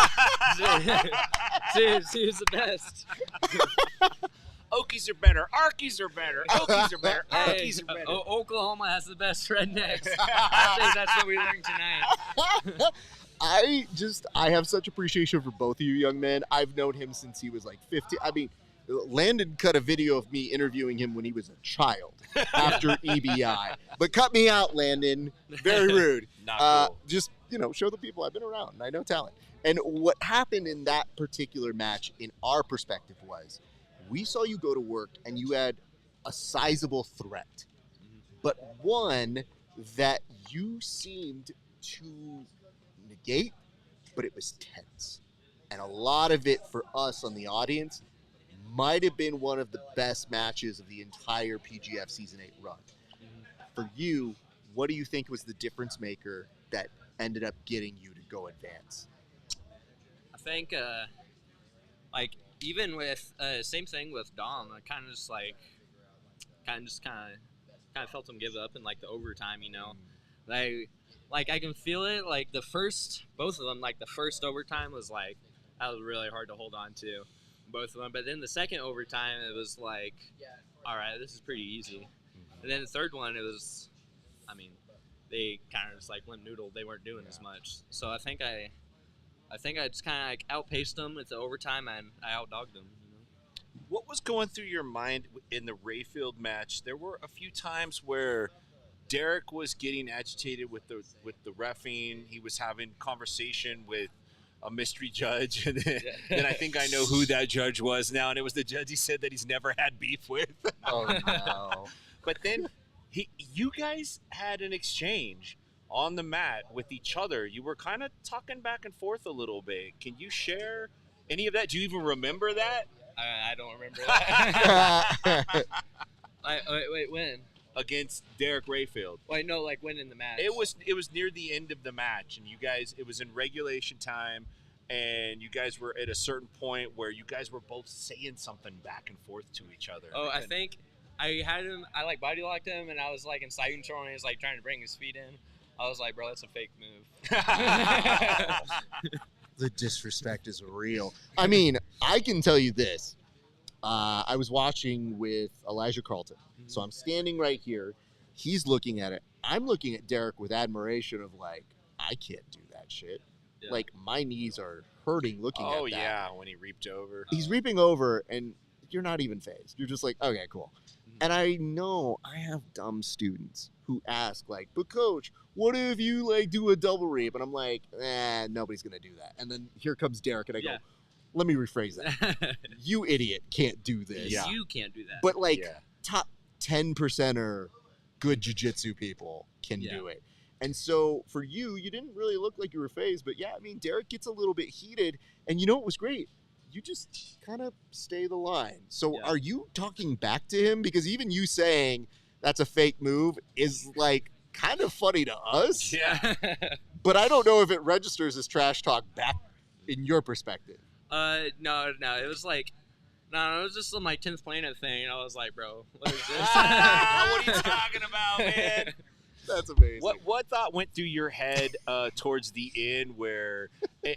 [SPEAKER 7] she was the best.
[SPEAKER 3] Okies are better. Arkies are better. Okies are better.
[SPEAKER 7] Hey,
[SPEAKER 3] Arkies are better.
[SPEAKER 7] Oklahoma has the best rednecks. I think that's what we learned tonight.
[SPEAKER 1] I have such appreciation for both of you young men. I've known him since he was like 15. I mean, Landon cut a video of me interviewing him when he was a child after EBI. But cut me out, Landon. Very rude.
[SPEAKER 3] Not cool.
[SPEAKER 1] Just, show the people I've been around. I know talent. And what happened in that particular match, in our perspective, was we saw you go to work and you had a sizable threat, but one that you seemed to negate, but it was tense. And a lot of it for us on the audience might have been one of the best matches of the entire PGF Season 8 run. For you, what do you think was the difference maker that ended up getting you to go advance?
[SPEAKER 7] I think, even with, same thing with Dom, I kind of felt him give up in, like, the overtime, you know? Like, I can feel it, like, both of them, like, the first overtime was, like, that was really hard to hold on to, both of them. But then the second overtime, it was like, all right, this is pretty easy. And then the third one, it was, I mean, they kind of just, like, limp noodled. They weren't doing as much. So I think I just kind of, like, outpaced them at the overtime, and I outdogged them. You know?
[SPEAKER 3] What was going through your mind in the Rayfield match? There were a few times where Derek was getting agitated with the reffing. He was having conversation with a mystery judge, and then I think I know who that judge was now, and it was the judge he said that he's never had beef with.
[SPEAKER 1] Oh no!
[SPEAKER 3] But then you guys had an exchange on the mat with each other. You were kind of talking back and forth a little bit. Can you share any of that? Do you even remember that?
[SPEAKER 7] I don't remember that. Wait, when?
[SPEAKER 3] Against Derek Rayfield.
[SPEAKER 7] Wait, no, like when in the match?
[SPEAKER 3] It was near the end of the match, and you guys, it was in regulation time, and you guys were at a certain point where you guys were both saying something back and forth to each other.
[SPEAKER 7] Oh, I think I had him. I like body locked him, and I was like inciting control, and he was like trying to bring his feet in. I was like, bro, that's a fake move.
[SPEAKER 1] The disrespect is real. I mean, I can tell you this. I was watching with Elijah Carlton. So I'm standing right here. He's looking at it. I'm looking at Derek with admiration of like, I can't do that shit.
[SPEAKER 7] Yeah.
[SPEAKER 1] Like, my knees are hurting looking at that.
[SPEAKER 3] Oh, yeah, when he reaped over.
[SPEAKER 1] He's reaping over, and you're not even phased. You're just like, okay, cool. And I know I have dumb students who ask, like, but coach, what if you, like, do a double reap? And I'm like, nobody's going to do that. And then here comes Derek, and I go, let me rephrase that. You idiot can't do this.
[SPEAKER 3] Yeah.
[SPEAKER 7] You can't do that.
[SPEAKER 1] But, like, top 10%er good jiu-jitsu people can do it. And so for you, you didn't really look like you were phased. But, yeah, I mean, Derek gets a little bit heated. And you know what was great? You just kind of stay the line. So are you talking back to him? Because even you saying that's a fake move is, like, kind of funny to us.
[SPEAKER 7] Yeah.
[SPEAKER 1] But I don't know if it registers as trash talk back in your perspective.
[SPEAKER 7] No. It was like, no, it was just some, like, 10th Planet thing. And I was like, bro, what is this?
[SPEAKER 3] What are you talking about, man?
[SPEAKER 1] That's amazing.
[SPEAKER 3] What thought went through your head towards the end where,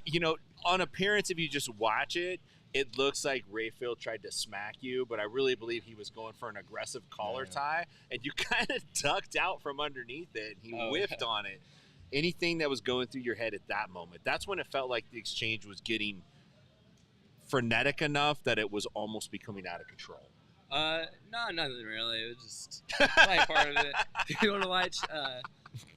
[SPEAKER 3] you know, on appearance, if you just watch it, it looks like Rayfield tried to smack you, but I really believe he was going for an aggressive collar tie, and you kind of ducked out from underneath it, and he whiffed on it. Anything that was going through your head at that moment, that's when it felt like the exchange was getting frenetic enough that it was almost becoming out of control.
[SPEAKER 7] No, nothing really. It was just like part of it. You want to watch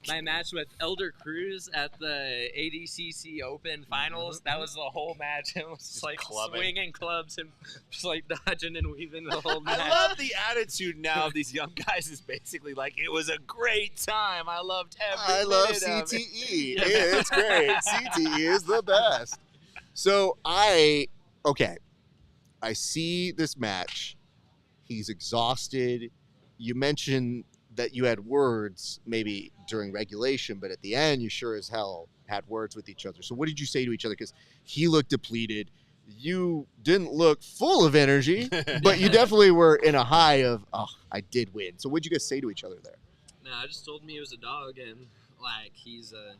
[SPEAKER 7] my match with Elder Cruz at the ADCC Open Finals? That was the whole match. It was just like
[SPEAKER 3] clubbing.
[SPEAKER 7] Swinging clubs and just like dodging and weaving the whole match.
[SPEAKER 3] I love the attitude now of these young guys is basically like, it was a great time. I loved every
[SPEAKER 1] love
[SPEAKER 3] minute of it.
[SPEAKER 1] CTE. It's great. CTE is the best. So I see this match. He's exhausted. You mentioned that you had words maybe during regulation, but at the end, you sure as hell had words with each other. So what did you say to each other? Because he looked depleted. You didn't look full of energy, but you definitely were in a high of, I did win. So what did you guys say to each other there?
[SPEAKER 7] No, I just told him he was a dog and like he's a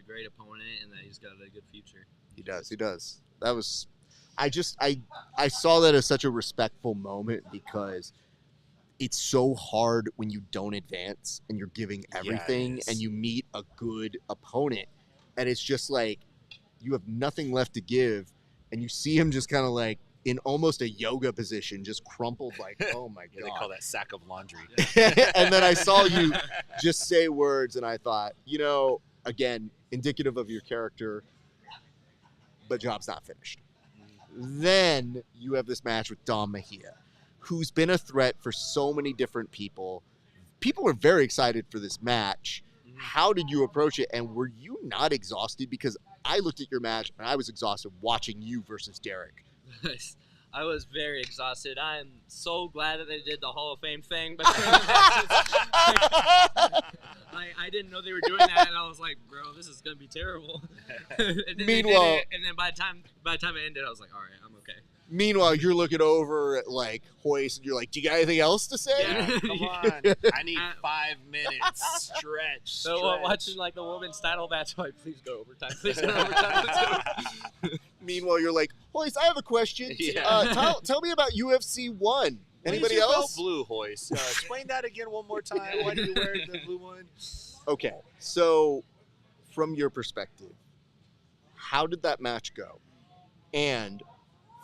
[SPEAKER 7] great opponent and that he's got a good future.
[SPEAKER 1] He does. That was... I saw that as such a respectful moment because it's so hard when you don't advance and you're giving everything and you meet a good opponent and it's just like you have nothing left to give and you see him just kind of like in almost a yoga position, just crumpled like, oh my God.
[SPEAKER 3] They call that sack of laundry.
[SPEAKER 1] And then I saw you just say words and I thought, you know, again, indicative of your character, but job's not finished. Then you have this match with Dom Mejia, who's been a threat for so many different people. People are very excited for this match. How did you approach it? And were you not exhausted? Because I looked at your match and I was exhausted watching you versus Derek.
[SPEAKER 7] I was very exhausted. I'm so glad that they did the Hall of Fame thing. But I didn't know they were doing that, and I was like, bro, this is gonna be terrible. And then
[SPEAKER 1] Meanwhile,
[SPEAKER 7] and then by the time it ended, I was like, all right, I'm okay.
[SPEAKER 1] Meanwhile, you're looking over at like Hoist, and you're like, "Do you got anything else to say?"
[SPEAKER 3] Yeah, come on, I need 5 minutes. Stretch.
[SPEAKER 7] Watching like the women's title match, I'm like, please go overtime. Please go overtime. Let's go.
[SPEAKER 1] Meanwhile, you're like, Hoist, I have a question.
[SPEAKER 3] Yeah.
[SPEAKER 1] Tell me about UFC 1. Anybody else?
[SPEAKER 3] Blue Hoist. Explain that again one more time. Why do you wear the blue one?
[SPEAKER 1] Okay, so from your perspective, how did that match go? And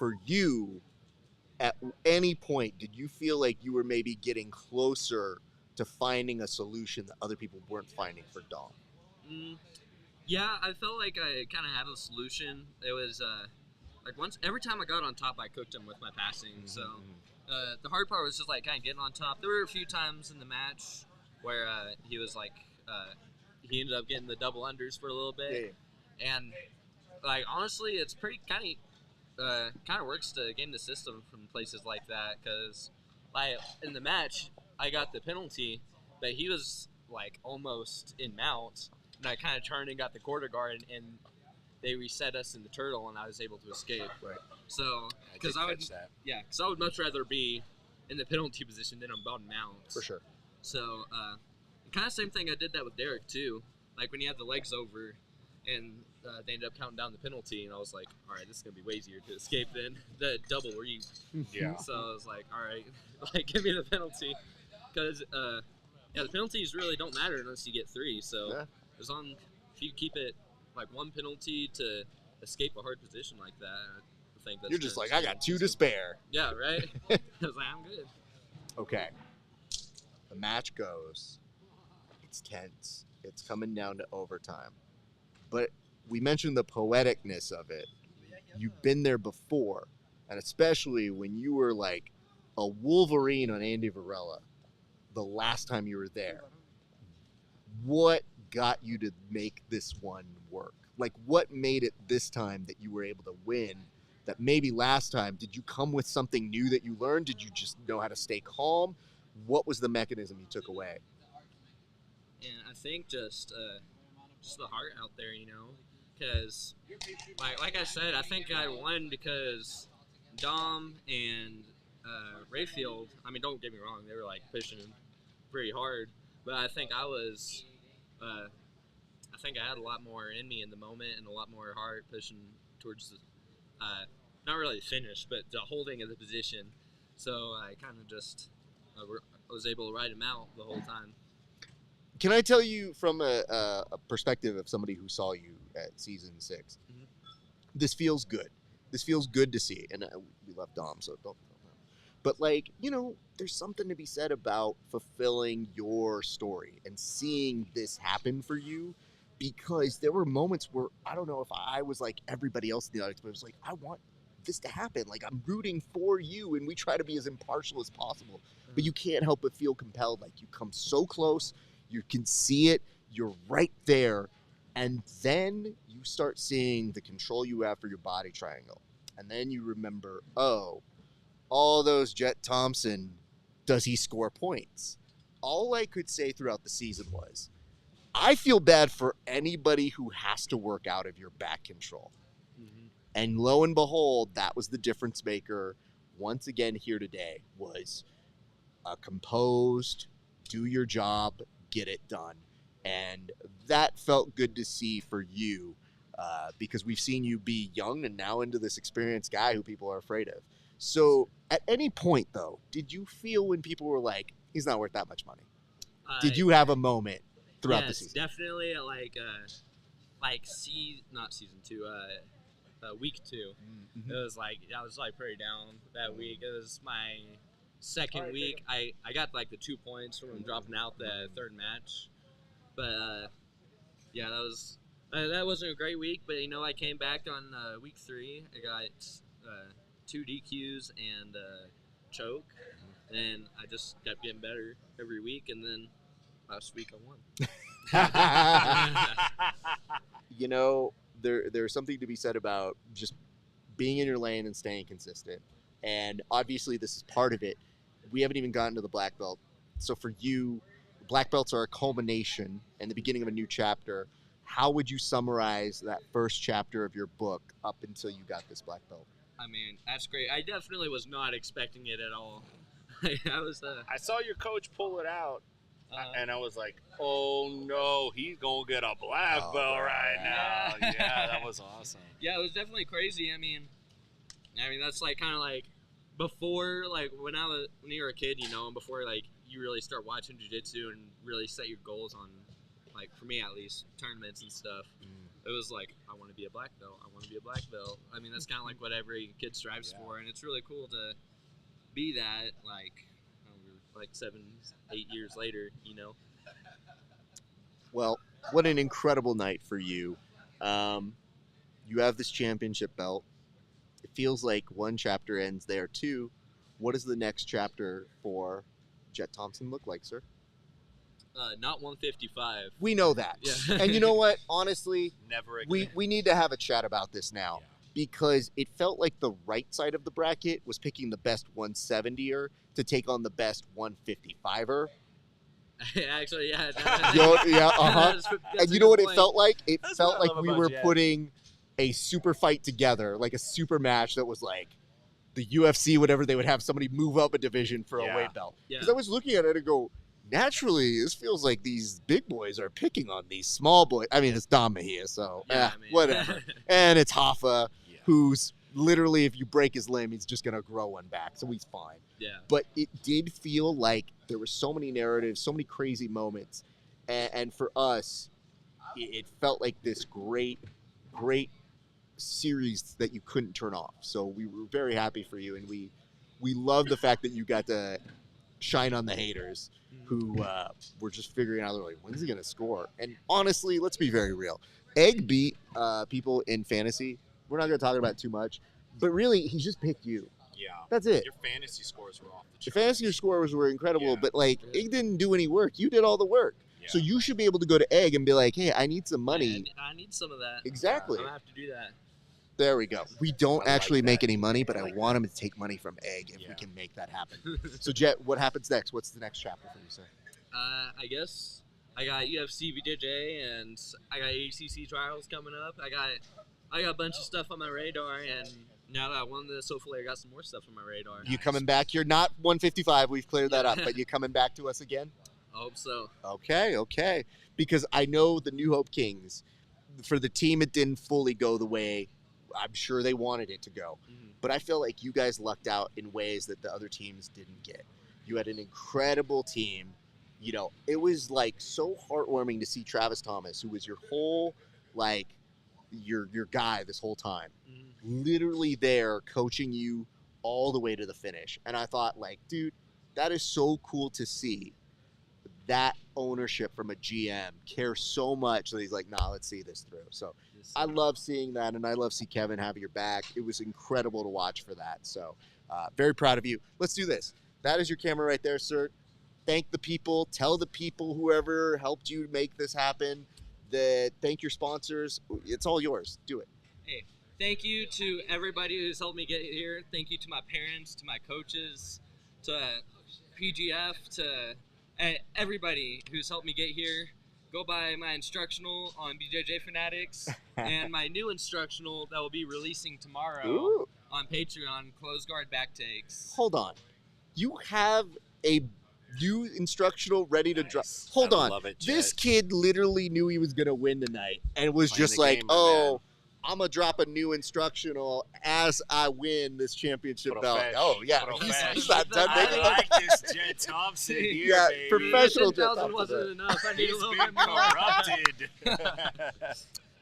[SPEAKER 1] for you, at any point, did you feel like you were maybe getting closer to finding a solution that other people weren't finding for Dom?
[SPEAKER 7] Yeah, I felt like I kind of had a solution. It was like every time I got on top, I cooked him with my passing.
[SPEAKER 1] Mm-hmm.
[SPEAKER 7] So the hard part was just like kind of getting on top. There were a few times in the match where he was like he ended up getting the double unders for a little bit, and like honestly, it's pretty kind of works to game the system from places like that, because like in the match I got the penalty, but he was like almost in mount, and I kind of turned and got the quarter guard, and they reset us in the turtle, and I was able to escape.
[SPEAKER 1] Right.
[SPEAKER 7] So because I would much rather be in the penalty position than on mount.
[SPEAKER 1] For sure.
[SPEAKER 7] So kind of same thing. I did that with Derek too. Like when he had the legs over, and they ended up counting down the penalty, and I was like, all right, this is gonna be way easier to escape than the double where you.
[SPEAKER 3] Yeah.
[SPEAKER 7] So I was like, all right, like give me the penalty, because the penalties really don't matter unless you get 3. So as long if you keep it like one penalty to escape a hard position like that, I think that's.
[SPEAKER 1] You're just like, I got 2 to spare.
[SPEAKER 7] Yeah, right. I was like, I'm good.
[SPEAKER 1] Okay. The match goes. It's tense. It's coming down to overtime. But we mentioned the poeticness of it. You've been there before. And especially when you were like a Wolverine on Andy Varela the last time you were there. What got you to make this one work? Like, what made it this time that you were able to win that maybe last time? Did you come with something new that you learned? Did you just know how to stay calm? What was the mechanism you took away?
[SPEAKER 7] And I think just the heart out there, you know, because like I said, I think I won because Dom and Raphael, I mean, don't get me wrong, they were like pushing pretty hard, but I think I was, I think I had a lot more in me in the moment and a lot more heart pushing towards the, not really the finish, but the holding of the position. So I kind of just was able to ride him out the whole time.
[SPEAKER 1] Can I tell you from a perspective of somebody who saw you at season 6, this feels good. This feels good to see. And we left Dom, so don't. But like, you know, there's something to be said about fulfilling your story and seeing this happen for you, because there were moments where I don't know if I was like everybody else in the audience, but it was like, I want this to happen. Like, I'm rooting for you, and we try to be as impartial as possible. But you can't help but feel compelled. Like, you come so close. You can see it. You're right there. And then you start seeing the control you have for your body triangle. And then you remember, oh, all those Jett Thompson, does he score points? All I could say throughout the season was, I feel bad for anybody who has to work out of your back control. And lo and behold, that was the difference maker. Once again here today was a composed, do your job, get it done. And that felt good to see for you, because we've seen you be young and now into this experienced guy who people are afraid of. So at any point, though, did you feel when people were like, he's not worth that much money? Did you have a moment throughout the season?
[SPEAKER 7] Definitely, not season 2, week 2. It was like, I was like pretty down that week. It was my second week. I got like the 2 points from dropping out the third match. But yeah, that wasn't a great week. But you know, I came back on week 3. I got 2 DQs and choke, and I just kept getting better every week. And then last week I won.
[SPEAKER 1] You know, there's something to be said about just being in your lane and staying consistent. And obviously this is part of it. We haven't even gotten to the black belt. So for you, black belts are a culmination and the beginning of a new chapter. How would you summarize that first chapter of your book up until you got this black belt?
[SPEAKER 7] I mean, that's great. I definitely was not expecting it at all.
[SPEAKER 3] I saw your coach pull it out. And I was like, oh no, he's going to get a black belt right now. Yeah, that was awesome.
[SPEAKER 7] Yeah, it was definitely crazy. I mean, that's like kind of like before, like when you were a kid, you know, and before like you really start watching jiu-jitsu and really set your goals on, like for me at least, tournaments and stuff. It was like, I want to be a black belt. I want to be a black belt. I mean, that's kind of like what every kid strives for, and it's really cool to be that, like, like 7, 8 years later, you know.
[SPEAKER 1] Well, what an incredible night for you. You have this championship belt. It feels like one chapter ends there, too. What does the next chapter for Jett Thompson look like, sir?
[SPEAKER 7] Not 155.
[SPEAKER 1] We know that.
[SPEAKER 7] Yeah.
[SPEAKER 1] And you know what? Honestly,
[SPEAKER 3] Never again.
[SPEAKER 1] we need to have a chat about this now.
[SPEAKER 3] Yeah.
[SPEAKER 1] Because it felt like the right side of the bracket was picking the best 170er to take on the best 155er.
[SPEAKER 7] Actually, yeah.
[SPEAKER 1] Yeah, uh-huh.
[SPEAKER 7] That's
[SPEAKER 1] And
[SPEAKER 7] a
[SPEAKER 1] you know what
[SPEAKER 7] good
[SPEAKER 1] it
[SPEAKER 7] point.
[SPEAKER 1] felt like? It
[SPEAKER 3] That's
[SPEAKER 1] felt
[SPEAKER 3] what I
[SPEAKER 1] like
[SPEAKER 3] love
[SPEAKER 1] we
[SPEAKER 3] about
[SPEAKER 1] were
[SPEAKER 3] Jett.
[SPEAKER 1] putting a super fight together, like a super match that was like the UFC, whatever, they would have somebody move up a division for a
[SPEAKER 3] Yeah.
[SPEAKER 1] weight belt.
[SPEAKER 7] Yeah.
[SPEAKER 1] Because I was looking at it and go, naturally, this feels like these big boys are picking on these small boys. I mean, it's Dom Mejia, so
[SPEAKER 7] Yeah, I mean-
[SPEAKER 1] whatever. And it's Hoffa,
[SPEAKER 3] Yeah.
[SPEAKER 1] who's literally, if you break his limb, he's just going to grow one back, so he's fine.
[SPEAKER 7] Yeah.
[SPEAKER 1] But it did feel like there were so many narratives, so many crazy moments. And for us, it felt like this great series that you couldn't turn off. So we were very happy for you, and we love the fact that you got to shine on the haters who were just figuring out, they're like, when's he going to score? And honestly, let's be very real. Egg beat people in fantasy. We're not going to talk about it too much, but really, he just picked you.
[SPEAKER 3] Yeah.
[SPEAKER 1] That's it.
[SPEAKER 3] Your fantasy scores were off the
[SPEAKER 1] The
[SPEAKER 3] charts.
[SPEAKER 1] fantasy scores were incredible,
[SPEAKER 3] Yeah.
[SPEAKER 1] but like, Egg didn't do any work. You did all the work.
[SPEAKER 3] Yeah.
[SPEAKER 1] So you should be able to go to Egg and be like, hey, I need some money.
[SPEAKER 7] I need some of that.
[SPEAKER 1] Exactly.
[SPEAKER 7] I'm gonna have to do that.
[SPEAKER 1] There we go. We don't
[SPEAKER 3] I like
[SPEAKER 1] actually make
[SPEAKER 3] that.
[SPEAKER 1] any money, but
[SPEAKER 3] I
[SPEAKER 1] I
[SPEAKER 3] like
[SPEAKER 1] want him to take money from Egg if we
[SPEAKER 3] Yeah.
[SPEAKER 1] can make that happen. So, Jett, what happens next? What's the next chapter for you, sir?
[SPEAKER 7] I guess I got UFC BJJ and I got ACC trials coming up. I got a bunch of stuff on my radar, and now that I won this, hopefully I got some more stuff on my radar.
[SPEAKER 1] You coming back? You're not 155. We've cleared that up, but you coming back to us again?
[SPEAKER 7] I hope so.
[SPEAKER 1] Okay. Because I know the New Hope Kings, for the team, it didn't fully go the way I'm sure they wanted it to go. But I feel like you guys lucked out in ways that the other teams didn't get. You had an incredible team. You know, it was like so heartwarming to see Travis Thomas, who was your whole, like, your guy this whole time, literally there coaching you all the way to the finish. And I thought, like, dude, that is so cool to see. That ownership from a GM care so much that he's like, nah, let's see this through. So I love seeing that, and I love see Kevin have your back. It was incredible to watch for that. So very proud of you. Let's do this. That is your camera right there, sir. Thank the people. Tell the people, whoever helped you make this happen, that thank your sponsors. It's all yours. Do it.
[SPEAKER 7] Hey, thank you to everybody who's helped me get here. Thank you to my parents, to my coaches, to PGF, to everybody who's helped me get here. Go buy my instructional on BJJ Fanatics and my new instructional that will be releasing tomorrow
[SPEAKER 1] Ooh.
[SPEAKER 7] on Patreon, Closed Guard Back Takes.
[SPEAKER 1] Hold on. You have a new instructional ready to drop.
[SPEAKER 3] Nice.
[SPEAKER 1] Hold
[SPEAKER 3] I
[SPEAKER 1] on.
[SPEAKER 3] love it,
[SPEAKER 1] This
[SPEAKER 3] Jett.
[SPEAKER 1] kid literally knew he was going to win tonight and was
[SPEAKER 3] Playing
[SPEAKER 1] just
[SPEAKER 3] the
[SPEAKER 1] like,
[SPEAKER 3] game, my
[SPEAKER 1] oh,
[SPEAKER 3] man.
[SPEAKER 1] I'm going to drop a new instructional as I win this championship belt.
[SPEAKER 3] Profesh.
[SPEAKER 1] Oh, yeah.
[SPEAKER 3] Profesh.
[SPEAKER 1] He's not done making
[SPEAKER 3] I
[SPEAKER 1] it.
[SPEAKER 3] like this Jett Thompson here,
[SPEAKER 1] Yeah,
[SPEAKER 3] baby.
[SPEAKER 1] professional.
[SPEAKER 7] 10,000 wasn't enough. I need a
[SPEAKER 3] He's
[SPEAKER 7] little
[SPEAKER 3] been
[SPEAKER 7] bit more.
[SPEAKER 3] corrupted.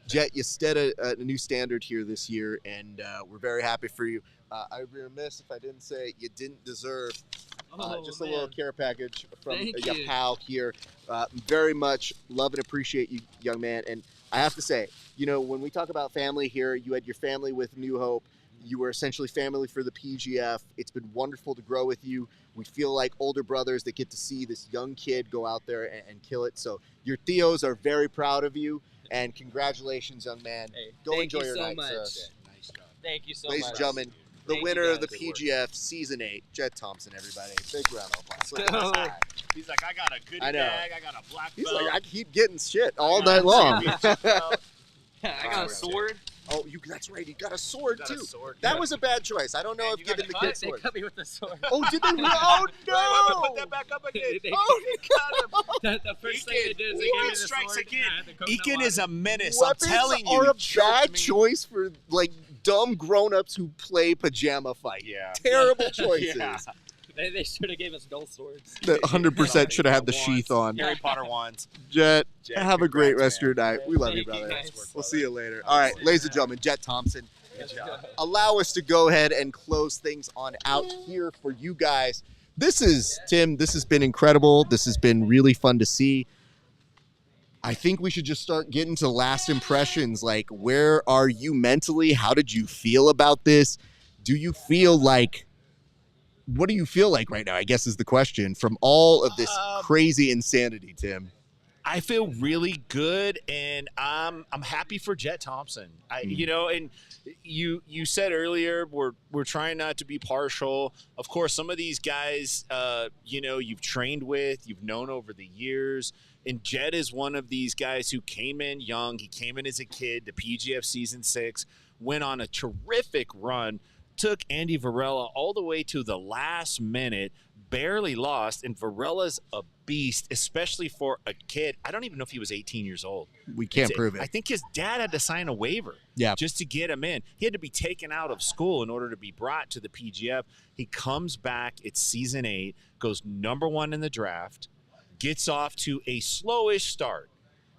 [SPEAKER 1] Jett, you set a new standard here this year, and we're very happy for you. I'd be remiss if I didn't say you didn't deserve just a little care package from
[SPEAKER 7] Thank
[SPEAKER 1] your
[SPEAKER 7] you.
[SPEAKER 1] pal here. Very much love and appreciate you, young man. And I have to say, you know, when we talk about family here, you had your family with New Hope. You were essentially family for the PGF. It's been wonderful to grow with you. We feel like older brothers that get to see this young kid go out there and kill it. So your Theos are very proud of you. And congratulations, young man.
[SPEAKER 7] Hey,
[SPEAKER 1] Go
[SPEAKER 7] thank
[SPEAKER 1] enjoy
[SPEAKER 7] you
[SPEAKER 1] your
[SPEAKER 7] so
[SPEAKER 1] night,
[SPEAKER 7] much.
[SPEAKER 1] sir.
[SPEAKER 3] Nice job.
[SPEAKER 7] Thank you so
[SPEAKER 1] Ladies
[SPEAKER 7] much.
[SPEAKER 1] and gentlemen, the
[SPEAKER 7] Thank you,
[SPEAKER 1] winner of the
[SPEAKER 7] guys.
[SPEAKER 3] Good work.
[SPEAKER 1] PGF Season 8, Jett Thompson, everybody. Big round of applause. Look at
[SPEAKER 7] go.
[SPEAKER 1] this guy.
[SPEAKER 3] He's like, I got a goodie
[SPEAKER 1] I know.
[SPEAKER 3] bag, I got a black
[SPEAKER 1] He's
[SPEAKER 3] belt.
[SPEAKER 1] like, I keep getting shit all
[SPEAKER 3] I got
[SPEAKER 1] night
[SPEAKER 3] a
[SPEAKER 1] long.
[SPEAKER 3] championship belt.
[SPEAKER 7] Yeah, I got
[SPEAKER 3] Wow.
[SPEAKER 7] a sword.
[SPEAKER 1] Oh, that's right. You got a sword,
[SPEAKER 3] Got a
[SPEAKER 1] too.
[SPEAKER 3] sword.
[SPEAKER 1] That was a bad choice. I don't know
[SPEAKER 3] And
[SPEAKER 1] if
[SPEAKER 3] you got
[SPEAKER 1] giving the
[SPEAKER 3] cut.
[SPEAKER 1] kid
[SPEAKER 7] They
[SPEAKER 1] sword.
[SPEAKER 7] cut me with the sword.
[SPEAKER 1] Oh, did they? Oh,
[SPEAKER 3] Wait, put that
[SPEAKER 1] no.
[SPEAKER 3] back up again.
[SPEAKER 7] They-
[SPEAKER 3] Oh, you got him.
[SPEAKER 7] The first thing they
[SPEAKER 3] Eakin,
[SPEAKER 7] did is they
[SPEAKER 3] Eakin
[SPEAKER 7] gave me the
[SPEAKER 3] strikes
[SPEAKER 7] sword.
[SPEAKER 3] again.
[SPEAKER 7] and I had the coconut
[SPEAKER 3] Eakin is
[SPEAKER 7] water.
[SPEAKER 3] a menace.
[SPEAKER 1] Weapons
[SPEAKER 3] I'm telling you.
[SPEAKER 1] are
[SPEAKER 3] he
[SPEAKER 1] a
[SPEAKER 3] choked
[SPEAKER 1] bad
[SPEAKER 3] me.
[SPEAKER 1] choice for, like, dumb grown-ups who play pajama fight.
[SPEAKER 3] Yeah.
[SPEAKER 1] Terrible choices.
[SPEAKER 3] Yeah.
[SPEAKER 7] They should have gave us dull swords.
[SPEAKER 1] That 100% should have had the sheath on.
[SPEAKER 3] Harry Potter wands.
[SPEAKER 1] Jett,
[SPEAKER 3] Jett,
[SPEAKER 1] have a great
[SPEAKER 3] congrats,
[SPEAKER 1] rest of your night. We love you,
[SPEAKER 7] Thank you,
[SPEAKER 1] brother.
[SPEAKER 7] guys.
[SPEAKER 1] We'll see you later. All right, ladies and gentlemen, Jett Thompson. allow us to go ahead and close things on out here for you guys. This is, Tim, this has been incredible. This has been really fun to see. I think we should just start getting to last impressions. Like, where are you mentally? How did you feel about this? Do you feel like, what do you feel like right now, I guess is the question, from all of this crazy insanity, Tim?
[SPEAKER 3] I feel really good, and I'm happy for Jett Thompson. You know, and you said earlier we're trying not to be partial. Of course, some of these guys, you know, you've trained with, you've known over the years, and Jett is one of these guys who came in young. He came in as a kid to PGF Season 6, went on a terrific run, took Andy Varela all the way to the last minute, barely lost, and Varela's a beast, especially for a kid. I don't even know if he was 18 years old.
[SPEAKER 1] We can't prove it.
[SPEAKER 3] I think his dad had to sign a waiver just to get him in. He had to be taken out of school in order to be brought to the PGF. He comes back. It's Season 8, goes #1 in the draft, gets off to a slowish start.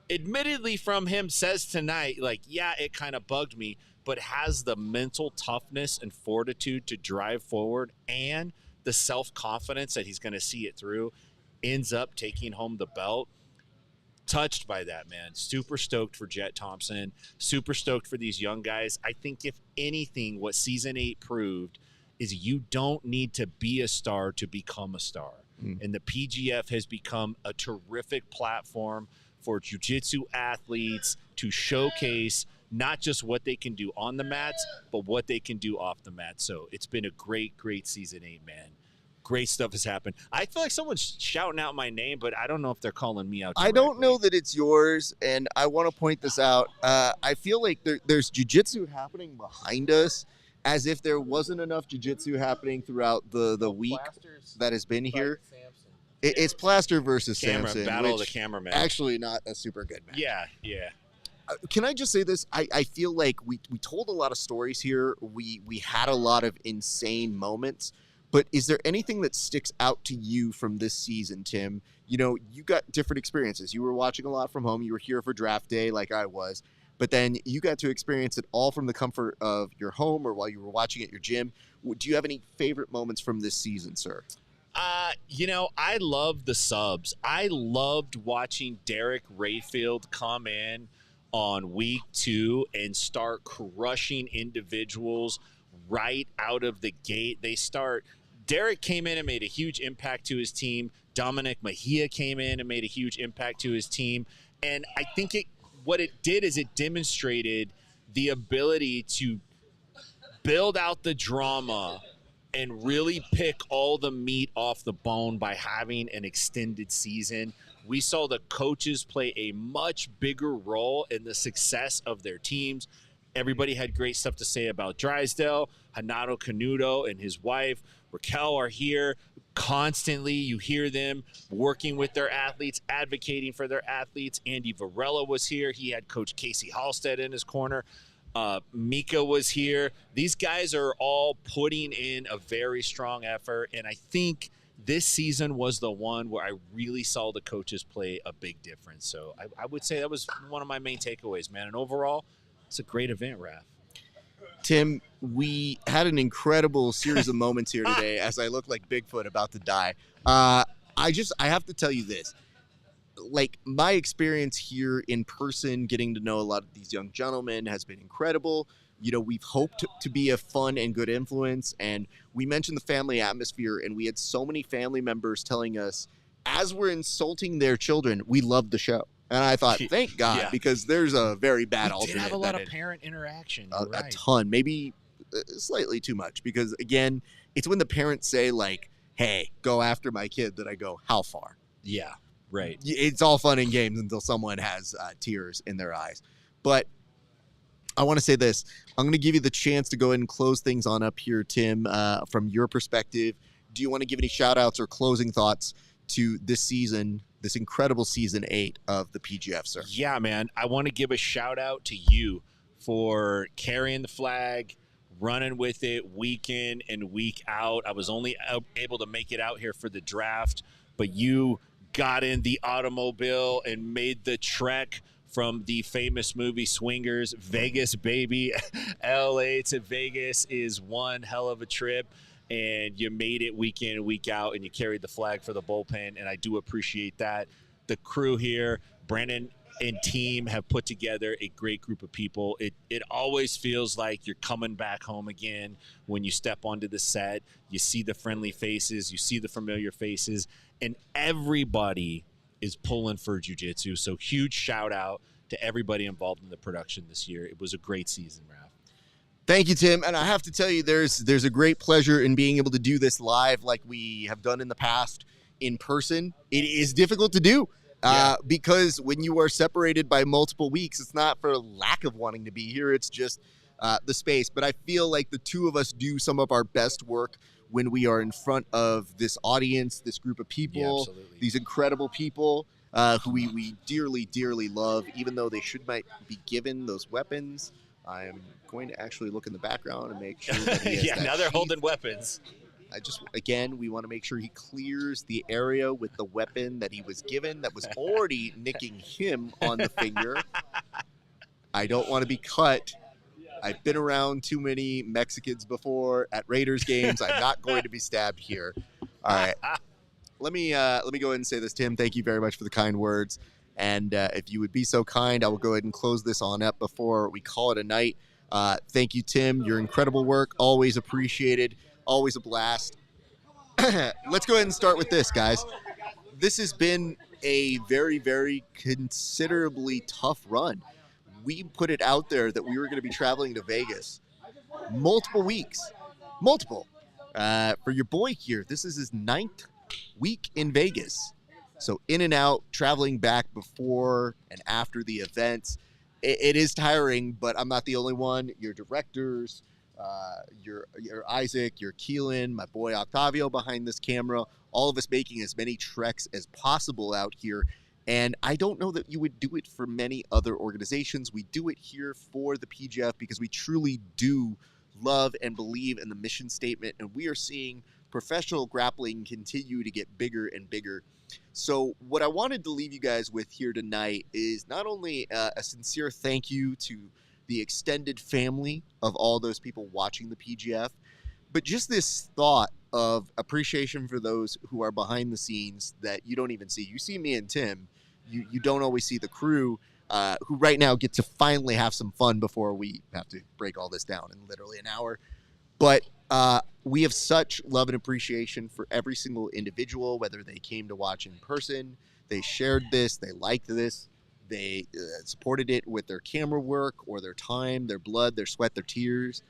[SPEAKER 3] Admittedly, from him, says tonight, like, yeah, it kind of bugged me, but has the mental toughness and fortitude to drive forward and the self-confidence that he's going to see it through, ends up taking home the belt. Touched by that, man. Super stoked for Jett Thompson. Super stoked for these young guys. I think if anything, what Season 8 proved is you don't need to be a star to become a star. And the PGF has become a terrific platform for jiu-jitsu athletes to showcase not just what they can do on the mats, but what they can do off the mat. So it's been a great, great Season 8, man. Great stuff has happened. I feel like someone's shouting out my name, but I don't know if they're calling me out directly.
[SPEAKER 1] I don't know that it's yours, and I want to point this out. I feel like there's jiu-jitsu happening behind us, as if there wasn't enough jiu-jitsu happening throughout the week that has been here. It's Plaster versus Samson.
[SPEAKER 3] Battle of the cameraman.
[SPEAKER 1] Actually not a super good match.
[SPEAKER 3] Yeah.
[SPEAKER 1] Can I just say this? I feel like we told a lot of stories here. We had a lot of insane moments. But is there anything that sticks out to you from this season, Tim? You know, you got different experiences. You were watching a lot from home. You were here for draft day like I was. But then you got to experience it all from the comfort of your home or while you were watching at your gym. Do you have any favorite moments from this season, sir?
[SPEAKER 3] You know, I love the subs. I loved watching Derek Rayfield come in on week 2 and start crushing individuals right out of the gate. Derek came in and made a huge impact to his team. Dominic Mejia came in and made a huge impact to his team. And I think what it did is it demonstrated the ability to build out the drama and really pick all the meat off the bone by having an extended season. We saw the coaches play a much bigger role in the success of their teams. Everybody had great stuff to say about Drysdale. Hanato Canuto and his wife, Raquel, are here constantly. You hear them working with their athletes, advocating for their athletes. Andy Varela was here. He had Coach Casey Halstead in his corner. Mika was here. These guys are all putting in a very strong effort, and I think this season was the one where I really saw the coaches play a big difference. So I would say that was one of my main takeaways, man. And overall, it's a great event, Raph.
[SPEAKER 1] Tim, we had an incredible series of moments here today as I look like Bigfoot about to die. I have to tell you this. Like, my experience here in person, getting to know a lot of these young gentlemen has been incredible. You know, we've hoped to be a fun and good influence, and we mentioned the family atmosphere, and we had so many family members telling us, as we're insulting their children, we love the show. And I thought, thank God, because there's a very bad alternate.
[SPEAKER 3] We did have a lot of parent interaction.
[SPEAKER 1] A ton, maybe slightly too much, because, again, it's when the parents say, like, hey, go after my kid, that I go, how far?
[SPEAKER 3] Yeah, right.
[SPEAKER 1] It's all fun and games until someone has tears in their eyes. But I want to say this. I'm going to give you the chance to go ahead and close things on up here, Tim, from your perspective. Do you want to give any shout-outs or closing thoughts to this season, this incredible Season 8 of the PGF, sir?
[SPEAKER 3] Yeah, man. I want to give a shout-out to you for carrying the flag, running with it week in and week out. I was only able to make it out here for the draft, but you got in the automobile and made the trek from the famous movie Swingers. Vegas, baby. LA to Vegas is one hell of a trip, and you made it week in and week out, and you carried the flag for the Bullpen, and I do appreciate that. The crew here, Brandon and team, have put together a great group of people. It always feels like you're coming back home again when you step onto the set. You see the friendly faces, you see the familiar faces, and everybody is pulling for jiu-jitsu. So huge shout out to everybody involved in the production this year. It was a great season, Raph.
[SPEAKER 1] Thank you, Tim. And I have to tell you, there's a great pleasure in being able to do this live like we have done in the past in person. It is difficult to do. Because when you are separated by multiple weeks, it's not for lack of wanting to be here. It's just the space. But I feel like the two of us do some of our best work when we are in front of this audience, this group of people, these incredible people who we dearly, dearly love, even though they might be given those weapons. I am going to actually look in the background and make sure that he has
[SPEAKER 3] now they're holding weapons.
[SPEAKER 1] Again, we want to make sure he clears the area with the weapon that he was given that was already nicking him on the finger. I don't want to be cut. I've been around too many Mexicans before at Raiders games. I'm not going to be stabbed here. All right. Let me go ahead and say this, Tim. Thank you very much for the kind words. And if you would be so kind, I will go ahead and close this on up before we call it a night. Thank you, Tim. Your incredible work, always appreciated. Always a blast. Let's go ahead and start with this, guys. This has been a very, very considerably tough run. We put it out there that we were going to be traveling to Vegas multiple weeks. For your boy here, this is his 9th week in Vegas. So in and out, traveling back before and after the events. It is tiring, but I'm not the only one. Your directors, your Isaac, your Keelan, my boy Octavio behind this camera, all of us making as many treks as possible out here. And I don't know that you would do it for many other organizations. We do it here for the PGF because we truly do love and believe in the mission statement. And we are seeing professional grappling continue to get bigger and bigger. So what I wanted to leave you guys with here tonight is not only a sincere thank you to the extended family of all those people watching the PGF, but just this thought of appreciation for those who are behind the scenes that you don't even see. You see me and Tim. You don't always see the crew who right now get to finally have some fun before we have to break all this down in literally an hour. But we have such love and appreciation for every single individual, whether they came to watch in person, they shared this, they liked this, they supported it with their camera work or their time, their blood, their sweat, their tears.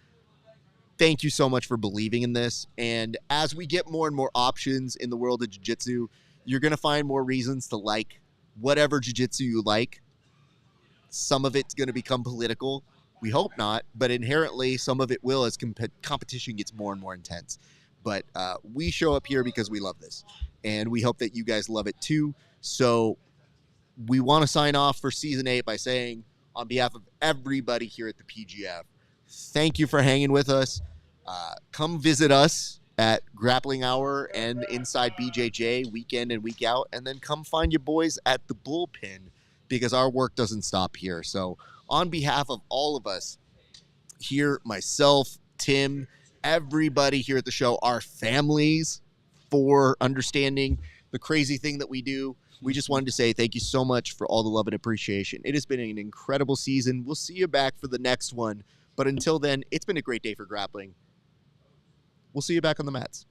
[SPEAKER 1] Thank you so much for believing in this. And as we get more and more options in the world of jiu-jitsu, you're going to find more reasons to like whatever jiu-jitsu you like. Some of it's going to become political. We hope not, but inherently some of it will as competition gets more and more intense. But we show up here because we love this, and we hope that you guys love it too. So we want to sign off for Season 8 by saying, on behalf of everybody here at the PGF, thank you for hanging with us. Come visit us at Grappling Hour and inside BJJ week in and week out, and then come find your boys at the Bullpen because our work doesn't stop here. So on behalf of all of us here, myself, Tim, everybody here at the show, our families, for understanding the crazy thing that we do, we just wanted to say thank you so much for all the love and appreciation. It has been an incredible season. We'll see you back for the next one. But until then, it's been a great day for grappling. We'll see you back on the mats.